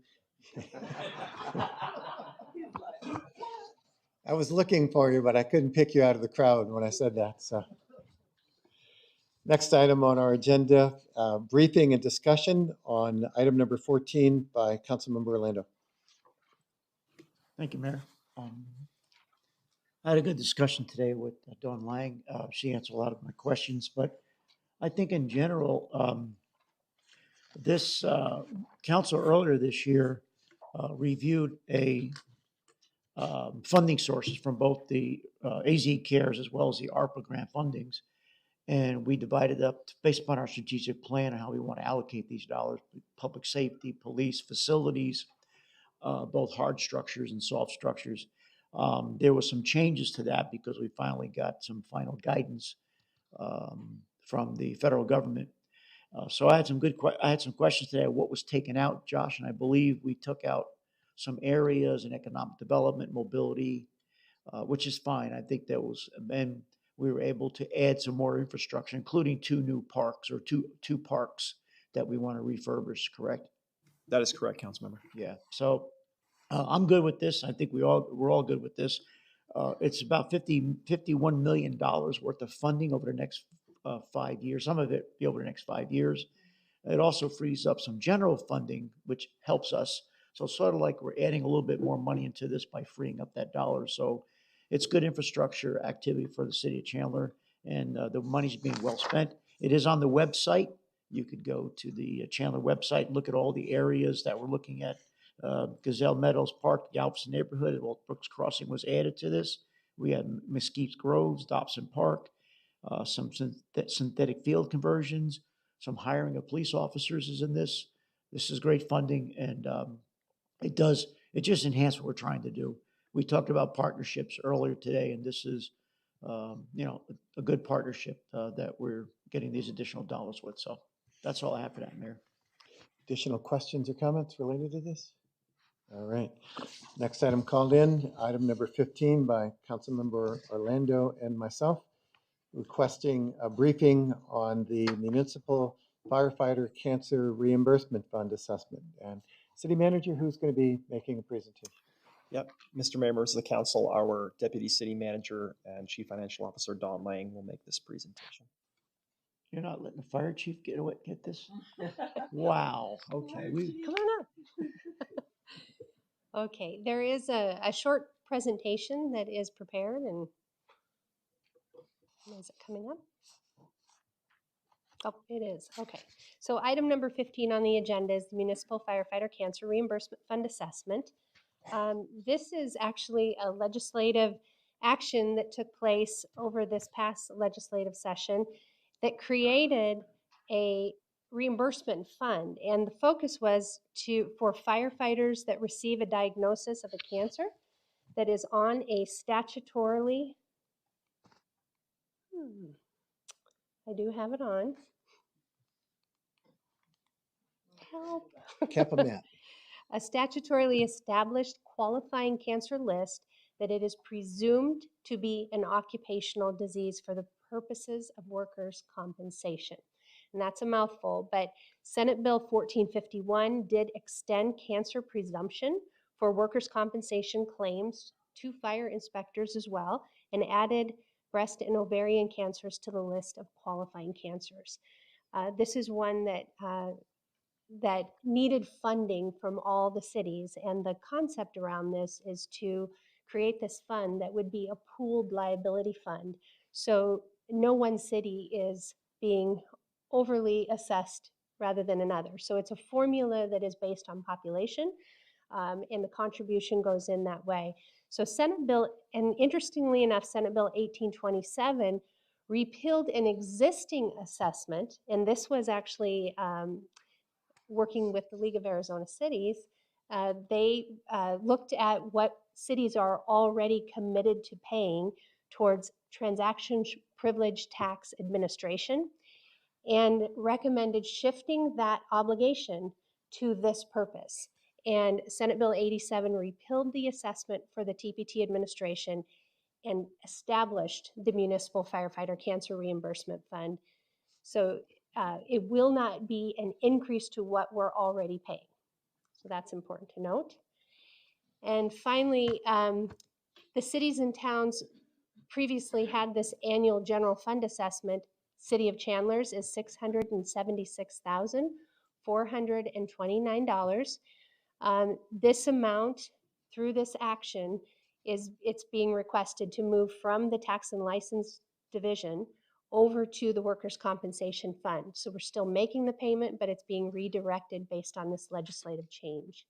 I was looking for you, but I couldn't pick you out of the crowd when I said that. So, next item on our agenda, briefing and discussion on item number 14 by Councilmember Orlando. Thank you, Mayor. I had a good discussion today with Dawn Lang. She answered a lot of my questions, but I think in general, this council earlier this year reviewed funding sources from both the AZ CARES as well as the ARPA grant fundings. And we divided up based upon our strategic plan and how we want to allocate these dollars, public safety, police, facilities, both hard structures and soft structures. There was some changes to that because we finally got some final guidance from the federal government. So I had some questions today. What was taken out, Josh? And I believe we took out some areas in economic development, mobility, which is fine. I think that was, and we were able to add some more infrastructure, including 2 new parks or two parks that we want to refurbish, correct? That is correct, Councilmember. Yeah. So I'm good with this. I think we're all good with this. It's about $51 million worth of funding over the next 5 years. Some of it be over the next 5 years. It also frees up some general funding, which helps us. So it's sort of like we're adding a little bit more money into this by freeing up that dollar. So it's good infrastructure activity for the city of Chandler, and the money's being well spent. It is on the website. You could go to the Chandler website and look at all the areas that we're looking at. Gazelle Meadows Park, Galveston neighborhood, Walt Brooks Crossing was added to this. We had Mesquite Groves, Dobson Park, some synthetic field conversions, some hiring of police officers is in this. This is great funding, and it just enhances what we're trying to do. We talked about partnerships earlier today, and this is, a good partnership that we're getting these additional dollars with. So that's all I have for that, Mayor. Additional questions or comments related to this? All right. Next item called in, item number 15 by Councilmember Orlando and myself, requesting a briefing on the Municipal Firefighter Cancer Reimbursement Fund assessment. And City Manager, who's going to be making a presentation? Yep, Mr. Mayor, members of the council, our Deputy City Manager and Chief Financial Officer, Don Lang, will make this presentation. You're not letting the fire chief get away, get this? Wow, okay. Come on up. Okay, there is a short presentation that is prepared, and is it coming up? Oh, it is. Okay. So item number 15 on the agenda is the Municipal Firefighter Cancer Reimbursement Fund Assessment. This is actually a legislative action that took place over this past legislative session that created a reimbursement fund, and the focus was for firefighters that receive a diagnosis of a cancer that is on a statutorily I do have it on. Help. Kepamet. A statutorily established qualifying cancer list that it is presumed to be an occupational disease for the purposes of workers' compensation. And that's a mouthful, but Senate Bill 1451 did extend cancer presumption for workers' compensation claims to fire inspectors as well, and added breast and ovarian cancers to the list of qualifying cancers. This is one that needed funding from all the cities, and the concept around this is to create this fund that would be a pooled liability fund. So no one city is being overly assessed rather than another. So it's a formula that is based on population, and the contribution goes in that way. So Senate Bill, and interestingly enough, Senate Bill 1827 repealed an existing assessment, and this was actually working with the League of Arizona Cities. They looked at what cities are already committed to paying towards transaction privilege tax administration, and recommended shifting that obligation to this purpose. And Senate Bill 87 repealed the assessment for the TPT administration and established the Municipal Firefighter Cancer Reimbursement Fund. So it will not be an increase to what we're already paying. So that's important to note. And finally, the cities and towns previously had this annual general fund assessment. City of Chandler's is $676,429. This amount, through this action, it's being requested to move from the tax and license division over to the workers' compensation fund. So we're still making the payment, but it's being redirected based on this legislative change.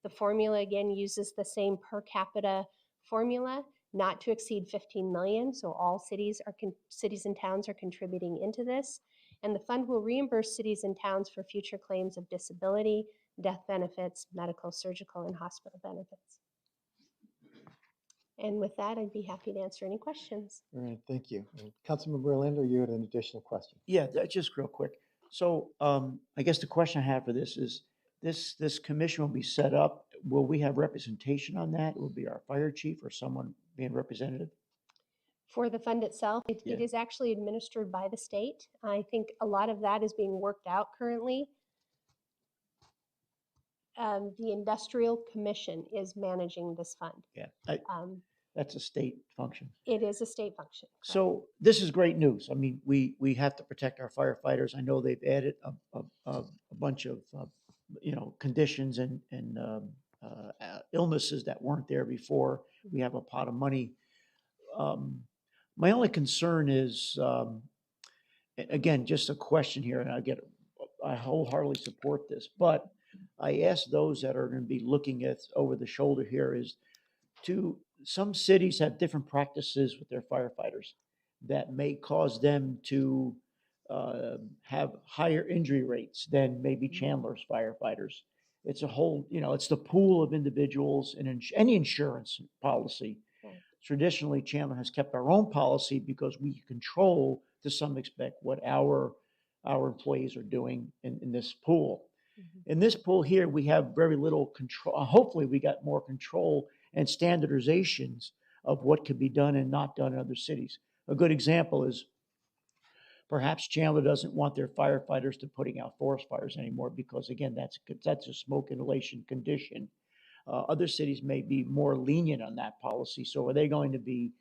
The formula again uses the same per capita formula, not to exceed 15 million. So all cities and towns are contributing into this. And the fund will reimburse cities and towns for future claims of disability, death benefits, medical, surgical, and hospital benefits. And with that, I'd be happy to answer any questions. All right, thank you. Councilmember Orlando, you had an additional question. Yeah, just real quick. So I guess the question I have for this is, this commission will be set up. Will we have representation on that? Will it be our fire chief or someone being representative? For the fund itself, it Yeah. is actually administered by the state. I think a lot of that is being worked out currently. The Industrial Commission is managing this fund. Yeah, that's a state function. It is a state function. So this is great news. I mean, we have to protect our firefighters. I know they've added a bunch of conditions and illnesses that weren't there before. We have a pot of money. My only concern is, again, just a question here, and I wholeheartedly support this, but I ask those that are going to be looking at over the shoulder here is some cities have different practices with their firefighters that may cause them to have higher injury rates than maybe Chandler's firefighters. It's a whole, it's the pool of individuals and any insurance policy. Okay. Traditionally, Chandler has kept our own policy because we control to some extent what our employees are doing in this pool. In this pool here, we have very little control. Hopefully, we got more control and standardizations of what can be done and not done in other cities. A good example is perhaps Chandler doesn't want their firefighters to putting out forest fires anymore because, again, that's a smoke inhalation condition. Other cities may be more lenient on that policy. So are they going to be,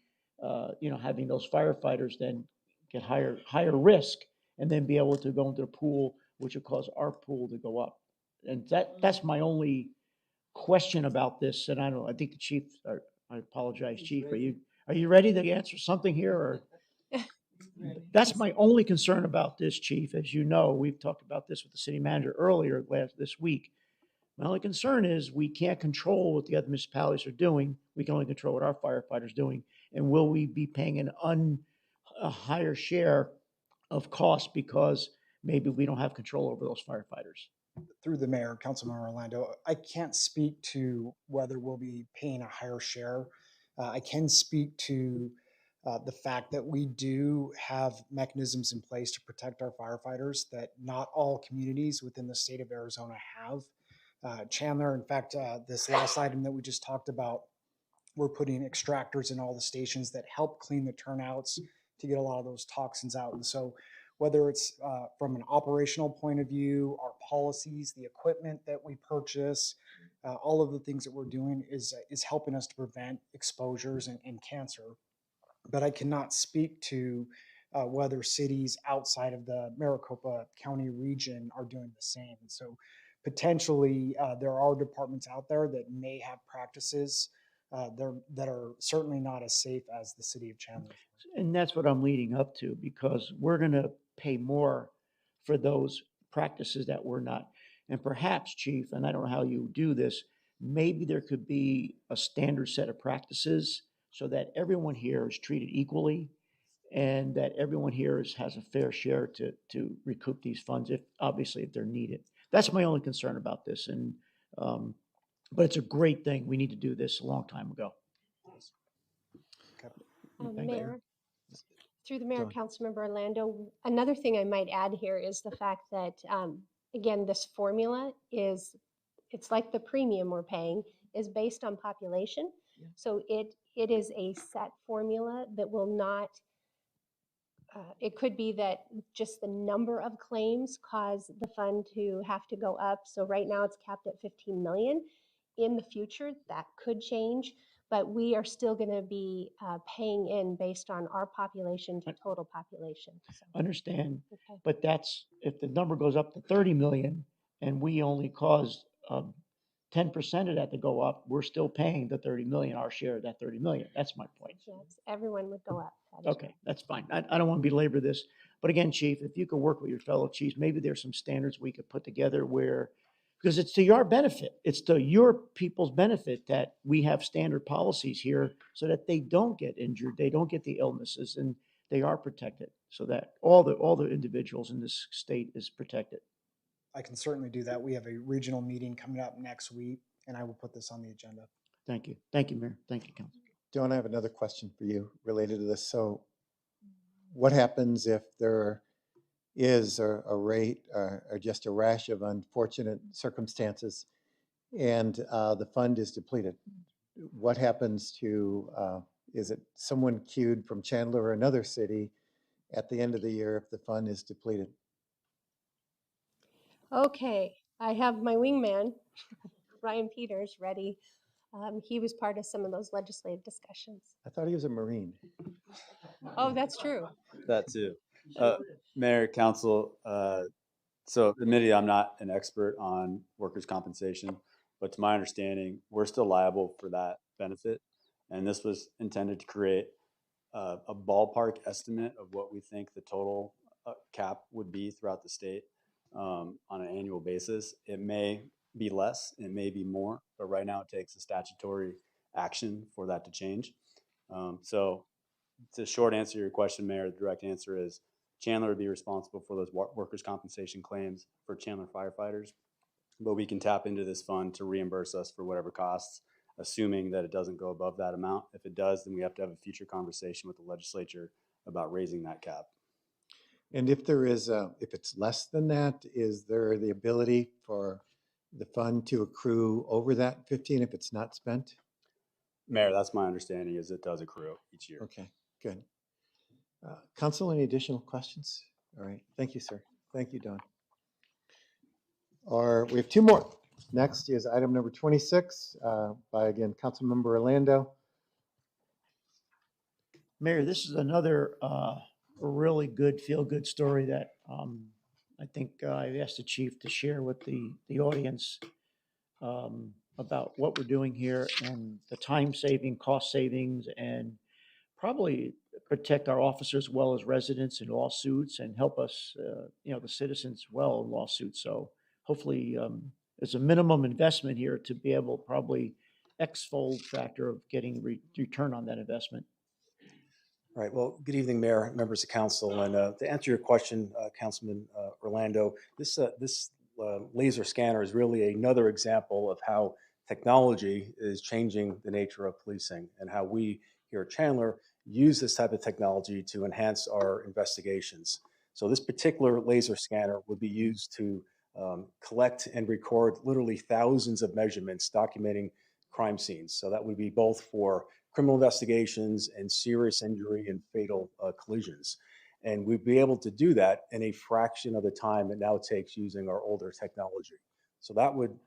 having those firefighters then get higher risk and then be able to go into the pool, which will cause our pool to go up? And that's my only question about this. And I think the chief, I apologize, chief, are you ready to answer something here, or? That's my only concern about this, chief. As you know, we've talked about this with the city manager earlier this week. My only concern is we can't control what the other municipalities are doing. We can only control what our firefighters are doing. And will we be paying a higher share of cost because maybe we don't have control over those firefighters? Through the mayor, Councilmember Orlando, I can't speak to whether we'll be paying a higher share. I can speak to the fact that we do have mechanisms in place to protect our firefighters that not all communities within the state of Arizona have. Chandler, in fact, this last item that we just talked about, we're putting extractors in all the stations that help clean the turnouts to get a lot of those toxins out. And so whether it's from an operational point of view, our policies, the equipment that we purchase, all of the things that we're doing is helping us to prevent exposures and cancer. But I cannot speak to whether cities outside of the Maricopa County region are doing the same. So potentially there are departments out there that may have practices that are certainly not as safe as the city of Chandler. And that's what I'm leading up to, because we're going to pay more for those practices that we're not. And perhaps, chief, and I don't know how you do this, maybe there could be a standard set of practices so that everyone here is treated equally and that everyone here has a fair share to recoup these funds, if they're needed. That's my only concern about this. And but it's a great thing. We need to do this a long time ago. Thank you. Mayor, through the mayor, Go Councilmember Orlando, another thing I might add here is the fact that, again, this formula it's like the premium we're paying is based on population. So it is a set formula that will not, it could be that just the number of claims cause the fund to have to go up. So right now it's capped at 15 million. In the future, that could change, but we are still going to be paying in based on our population to total population. So, Understand, okay. but that's, if the number goes up to 30 million and we only caused 10% of that to go up, we're still paying the 30 million, our share of that 30 million. That's my point. Yes, everyone would go up. That is Okay, that's fine. I don't want to belabor this. But again, chief, if you could work with your fellow chiefs, maybe there's some standards we could put together where, because it's to your benefit, it's to your people's benefit that we have standard policies here so that they don't get injured, they don't get the illnesses, and they are protected so that all the individuals in this state is protected. I can certainly do that. We have a regional meeting coming up next week, and I will put this on the agenda. Thank you. Thank you, Mayor. Thank you, Council. Dawn, I have another question for you related to this. So what happens if there is a rate or just a rash of unfortunate circumstances and the fund is depleted? What happens to, is it someone queued from Chandler or another city at the end of the year if the fund is depleted? Okay, I have my wingman, Ryan Peters, ready. He was part of some of those legislative discussions. I thought he was a Marine. Oh, that's true. That too. Mayor, council, so admittedly, I'm not an expert on workers' compensation, but to my understanding, we're still liable for that benefit. And this was intended to create a ballpark estimate of what we think the total cap would be throughout the state on an annual basis. It may be less, it may be more, but right now it takes a statutory action for that to change. So the short answer to your question, Mayor, the direct answer is Chandler would be responsible for those workers' compensation claims for Chandler firefighters, but we can tap into this fund to reimburse us for whatever costs, assuming that it doesn't go above that amount. If it does, then we have to have a future conversation with the legislature about raising that cap. And if there is, if it's less than that, is there the ability for the fund to accrue over that 15 if it's not spent? Mayor, that's my understanding, is it does accrue each year. Okay, good. Council, any additional questions? All right, thank you, sir. Thank you, Don. We have two more. Next is item number 26 by, again, Councilmember Orlando. Mayor, this is another really good, feel-good story that I think I've asked the chief to share with the audience about what we're doing here and the time saving, cost savings, and probably protect our officers as well as residents in lawsuits and help us, the citizens well in lawsuits. So hopefully there's a minimum investment here to be able probably X-fold factor of getting return on that investment. All right. Well, good evening, Mayor, members of council. And to answer your question, Councilman Orlando, this laser scanner is really another example of how technology is changing the nature of policing and how we here at Chandler use this type of technology to enhance our investigations. So this particular laser scanner would be used to collect and record literally thousands of measurements documenting crime scenes. So that would be both for criminal investigations and serious injury and fatal collisions. And we'd be able to do that in a fraction of the time it now takes using our older technology. So that would,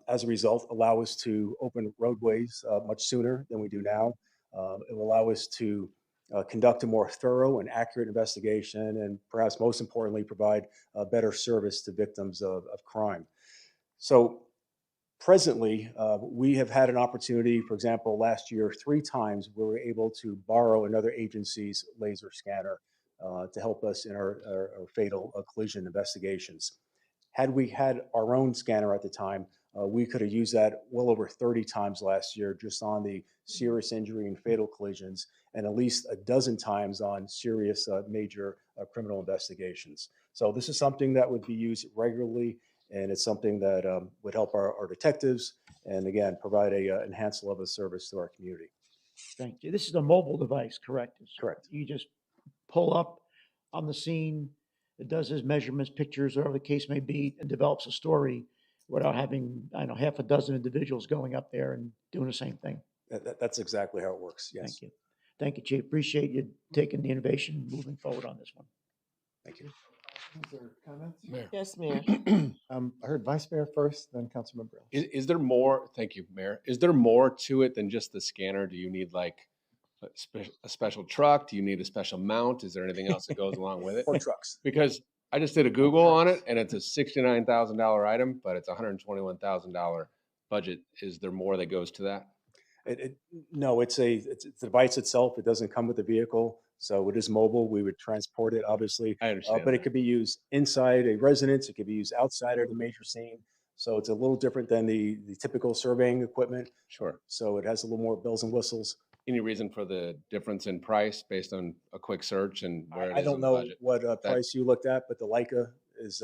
as a result, allow us to open roadways much sooner than we do now. It will allow us to conduct a more thorough and accurate investigation, and perhaps most importantly, provide better service to victims of crime. So presently, we have had an opportunity, for example, last year, 3 times we were able to borrow another agency's laser scanner to help us in our fatal collision investigations. Had we had our own scanner at the time, we could have used that well over 30 times last year just on the serious injury and fatal collisions, and at least a dozen times on serious major criminal investigations. So this is something that would be used regularly, and it's something that would help our detectives and, again, provide a enhanced level of service to our community. Thank you. This is a mobile device, correct? Correct. You just pull up on the scene, it does his measurements, pictures, whatever the case may be, and develops a story without having, I don't know, half a dozen individuals going up there and doing the same thing. That's exactly how it works, yes. Thank you. Thank you, Chief. Appreciate you taking the innovation, moving forward on this one. Thank you. Is there comments? Mayor. Yes, Mayor. I heard Vice Mayor first, then Councilmember. Is there more? Thank you, Mayor. Is there more to it than just the scanner? Do you need like a special truck? Do you need a special mount? Is there anything else that goes along with it? Or trucks. Because I just did a Google on it, and it's a $69,000 item, but it's a $121,000 budget. Is there more that goes to that? No, it's the device itself. It doesn't come with the vehicle, so it is mobile. We would transport it, obviously. I understand but that. it could be used inside a residence. It could be used outside of the major scene. So it's a little different than the typical surveying equipment. Sure. So it has a little more bells and whistles. Any reason for the difference in price based on a quick search and where it I is don't in the know budget? what That- price you looked at, but the Leica is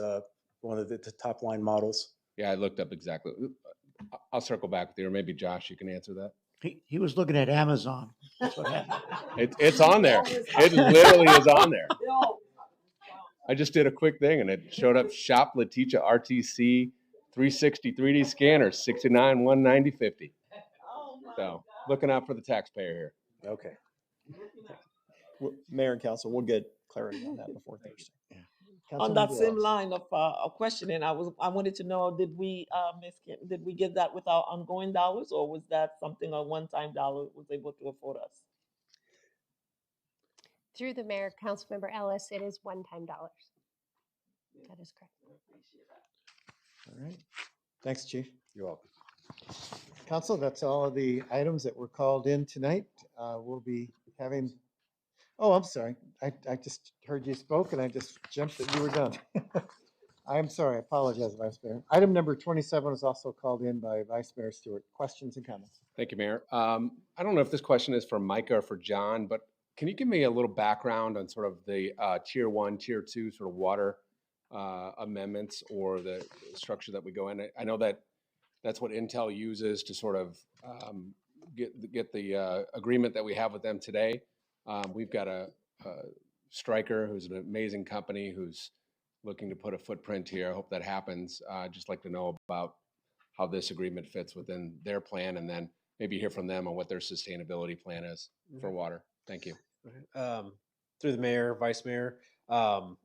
one of the top line models. Yeah, I looked up exactly. I'll circle back with you, or maybe Josh, you can answer that. He was looking at Amazon. That's what happened. It's on there. It literally is on there. I just did a quick thing and it showed up shop Letitia RTC 360 3D scanner, 69 190 50. So looking out for the taxpayer here. Okay. Mayor and council, we'll get clarity on that before Thursday. On that Councilmember same Ellis. line of questioning, I wanted to know, did we get that with our ongoing dollars, or was that something a one-time dollar was able to afford us? Through the mayor, Councilmember Ellis, it is one-time dollars. That is correct. All right. Thanks, Chief. You're welcome. Council, that's all of the items that were called in tonight. We'll be having, oh, I'm sorry. I just heard you spoke and I just jumped that you were done. I'm sorry. I apologize, Vice Mayor. Item number 27 was also called in by Vice Mayor Stewart. Questions and comments? Thank you, Mayor. I don't know if this question is for Micah or for John, but can you give me a little background on sort of the tier 1, tier 2 sort of water amendments or the structure that we go in? I know that that's what Intel uses to sort of get the agreement that we have with them today. We've got a Stryker, who's an amazing company, who's looking to put a footprint here. I hope that happens. I'd just like to know about how this agreement fits within their plan, and then maybe hear from them on what their sustainability plan is for water. Thank you. Through the mayor, vice mayor, the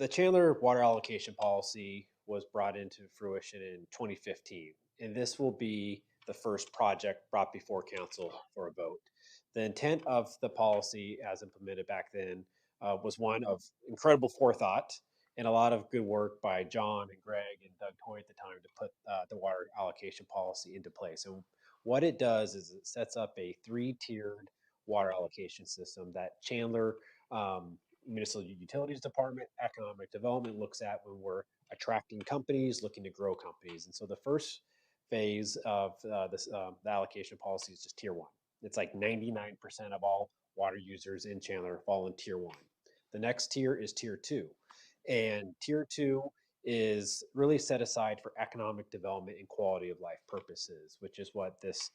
Chandler water allocation policy was brought into fruition in 2015. And this will be the first project brought before council for a vote. The intent of the policy as implemented back then was one of incredible forethought and a lot of good work by John and Greg and Doug Toy at the time to put the water allocation policy into place. And what it does is it sets up a 3-tiered water allocation system that Chandler Municipal Utilities Department, Economic Development looks at when we're attracting companies, looking to grow companies. And so the first phase of the allocation policy is just tier 1. It's like 99% of all water users in Chandler fall in tier 1. The next tier is tier 2. And tier 2 is really set aside for economic development and quality of life purposes, which is what this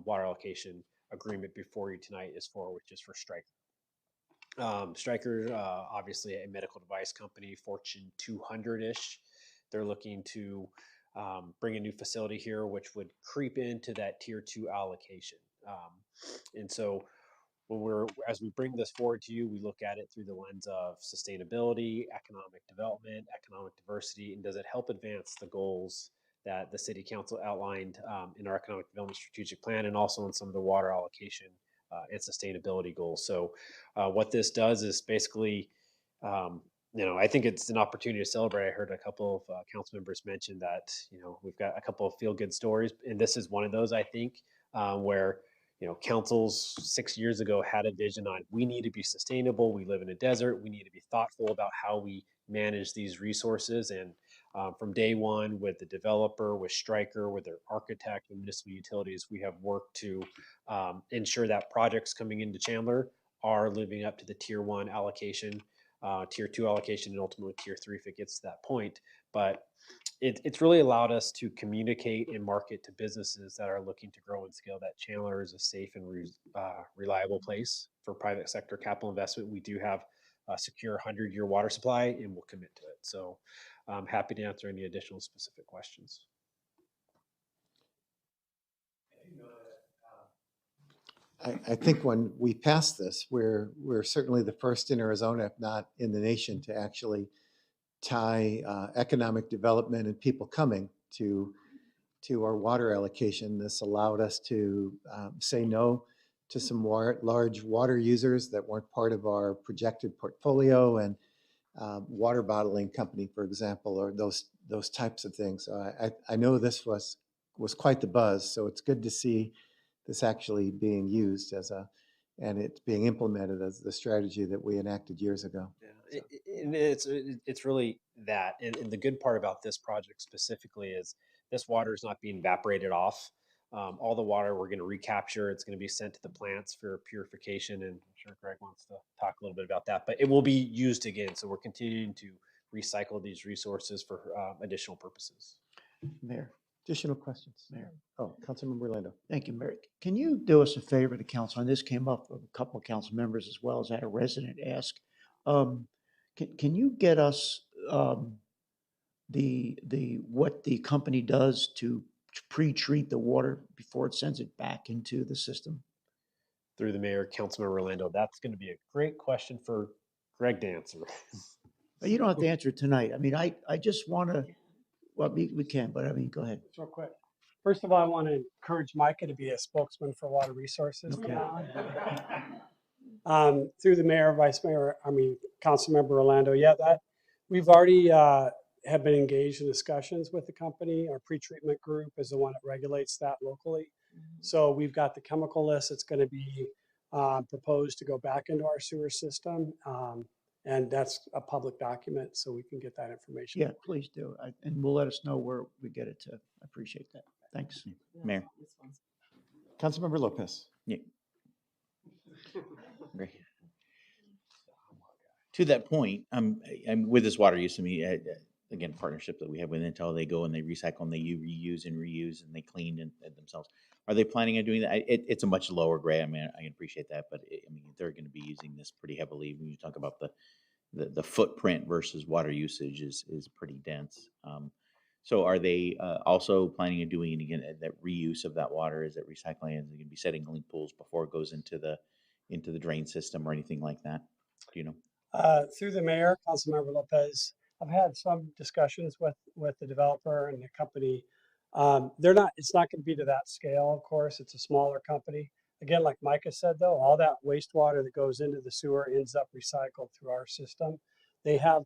water allocation agreement before you tonight is for, which is for Stryker. Stryker, obviously a medical device company, Fortune 200-ish. They're looking to bring a new facility here, which would creep into that tier 2 allocation. And so as we bring this forward to you, we look at it through the lens of sustainability, economic development, economic diversity, and does it help advance the goals that the city council outlined in our economic development strategic plan and also in some of the water allocation and sustainability goals. So what this does is basically, I think it's an opportunity to celebrate. I heard a couple of council members mention that, we've got a couple of feel-good stories, and this is one of those, I think, where councils 6 years ago had a vision on we need to be sustainable. We live in a desert. We need to be thoughtful about how we manage these resources. And from day one, with the developer, with Stryker, with their architect, and municipal utilities, we have worked to ensure that projects coming into Chandler are living up to the tier 1 allocation, tier 2 allocation, and ultimately tier 3 if it gets to that point. But it's really allowed us to communicate and market to businesses that are looking to grow and scale that Chandler is a safe and reliable place for private sector capital investment. We do have a secure 100-year water supply and we'll commit to it. So I'm happy to answer any additional specific questions. I think when we pass this, we're certainly the first in Arizona, if not in the nation, to actually tie economic development and people coming to our water allocation. This allowed us to say no to some large water users that weren't part of our projected portfolio, and water bottling company, for example, or those types of things. I know this was quite the buzz, so it's good to see this actually being used and it's being implemented as the strategy that we enacted years ago. Yeah. And it's really that. And the good part about this project specifically is this water is not being evaporated off. All the water we're going to recapture. It's going to be sent to the plants for purification. And I'm sure Greg wants to talk a little bit about that, but it will be used again. So we're continuing to recycle these resources for additional purposes. Mayor, additional questions? Mayor. Oh, Councilmember Orlando. Thank you, Mary. Can you do us a favor to council? And this came up with a couple of council members as well as I had a resident ask. Can you get us what the company does to pre-treat the water before it sends it back into the system? Through the mayor, Councilmember Orlando, that's going to be a great question for Greg to answer. You don't have to answer it tonight. I mean, I just want to, well, we can, but I mean, go ahead. Real quick. First of all, I want to encourage Micah to be a spokesman for water resources. Okay. Through the mayor, vice mayor, Councilmember Orlando. Yeah, that we've already have been engaged in discussions with the company. Our pretreatment group is the one that regulates that locally. So we've got the chemical list that's going to be proposed to go back into our sewer system. And that's a public document, so we can get that information. Yeah, please do. And we'll let us know where we get it to. I appreciate that. Thanks. Mayor. Councilmember Lopez. Yeah. Great. To that point, I'm with this water use, again, partnership that we have with Intel, they go and they recycle and they reuse and they clean it themselves. Are they planning on doing that? It's a much lower grade. I can appreciate that, but they're going to be using this pretty heavily. When you talk about the footprint versus water usage is pretty dense. So are they also planning on doing again that reuse of that water? Is it recycling? Is it going to be setting link pools before it goes into the drain system or anything like that? Do you know? Through the mayor, Councilmember Lopez, I've had some discussions with the developer and the company. It's not going to be to that scale, of course. It's a smaller company. Again, like Micah said, though, all that wastewater that goes into the sewer ends up recycled through our system. They have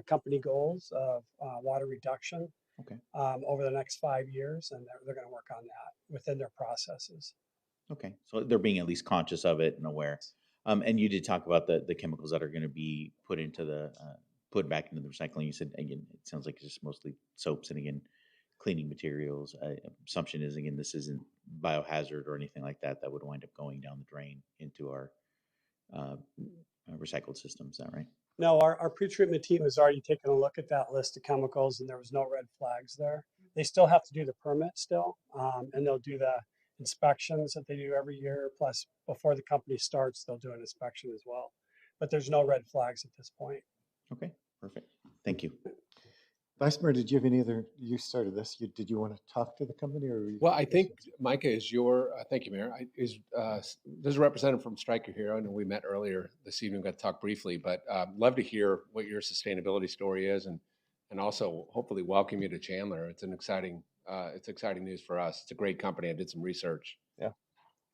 company goals of water reduction Okay. over the next 5 years, and they're going to work on that within their processes. Okay, so they're being at least conscious of it and aware. And you did talk about the chemicals that are going to be put into put back into the recycling. You said, again, it sounds like it's just mostly soaps and, again, cleaning materials. Assumption is, again, this isn't biohazard or anything like that would wind up going down the drain into our recycled system. Is that right? No, our pretreatment team has already taken a look at that list of chemicals, and there was no red flags there. They still have to do the permit still, and they'll do the inspections that they do every year. Plus, before the company starts, they'll do an inspection as well. But there's no red flags at this point. Okay, perfect. Thank you. Vice Mayor, did you have any other, you started this, did you want to talk to the company or? Well, I think Micah is thank you, Mayor. There's a representative from Stryker here. I know we met earlier this evening, got to talk briefly, but love to hear what your sustainability story is and also hopefully welcome you to Chandler. It's exciting news for us. It's a great company. I did some research.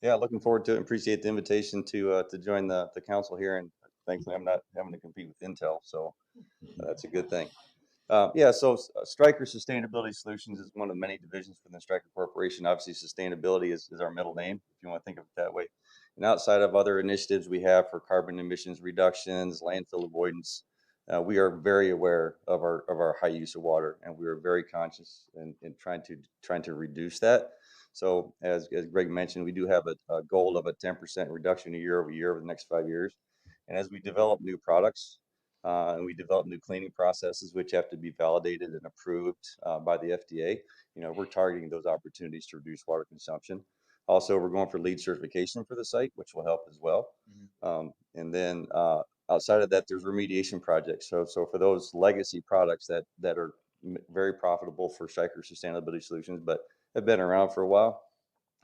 Yeah, looking forward to it. Appreciate the invitation to join the council here, and thankfully I'm not having to compete with Intel, so that's a good thing. So Stryker Sustainability Solutions is one of many divisions within Stryker Corporation. Obviously, sustainability is our middle name, if you want to think of it that way. And outside of other initiatives we have for carbon emissions reductions, landfill avoidance, we are very aware of our high use of water, and we are very conscious in trying to reduce that. So as Greg mentioned, we do have a goal of a 10% reduction year over year over the next 5 years. And as we develop new products and we develop new cleaning processes, which have to be validated and approved by the FDA, we're targeting those opportunities to reduce water consumption. Also, we're going for LEED certification for the site, which will help as well. And then outside of that, there's remediation projects. So for those legacy products that are very profitable for Stryker Sustainability Solutions, but have been around for a while,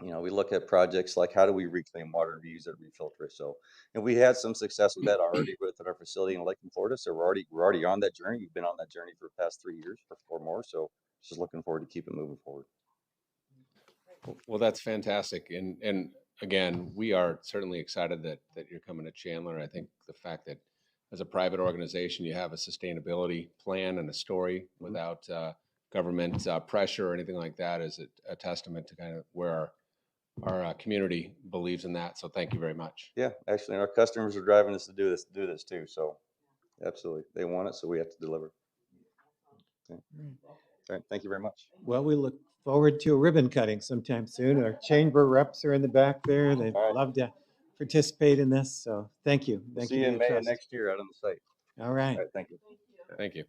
we look at projects like how do we reclaim water and reuse it, refilter it. So, and we had some success with that already at our facility in Lakeland, Florida. So we're already on that journey. We've been on that journey for the past 3 years or more. So just looking forward to keep it moving forward. Well, that's fantastic. And again, we are certainly excited that you're coming to Chandler. I think the fact that as a private organization, you have a sustainability plan and a story without government pressure or anything like that is a testament to kind of where our community believes in that. So thank you very much. Yeah, actually, our customers are driving us to do this too. So absolutely, they want it, so we have to deliver. Okay. All right, thank you very much. Well, we look forward to a ribbon cutting sometime soon. Our chamber reps are in the back there. They'd love to participate in this. So thank you. Thank See you. you for in your May trust. next year out on the site. All right. All right, thank you. Thank you.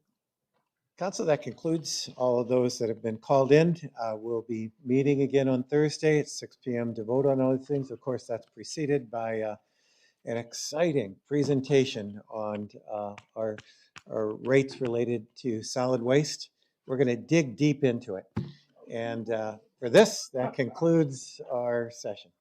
Council, that concludes all of those that have been called in. We'll be meeting again on Thursday at 6 p.m. to vote on other things. Of course, that's preceded by an exciting presentation on our rates related to solid waste. We're going to dig deep into it. And for this, that concludes our session.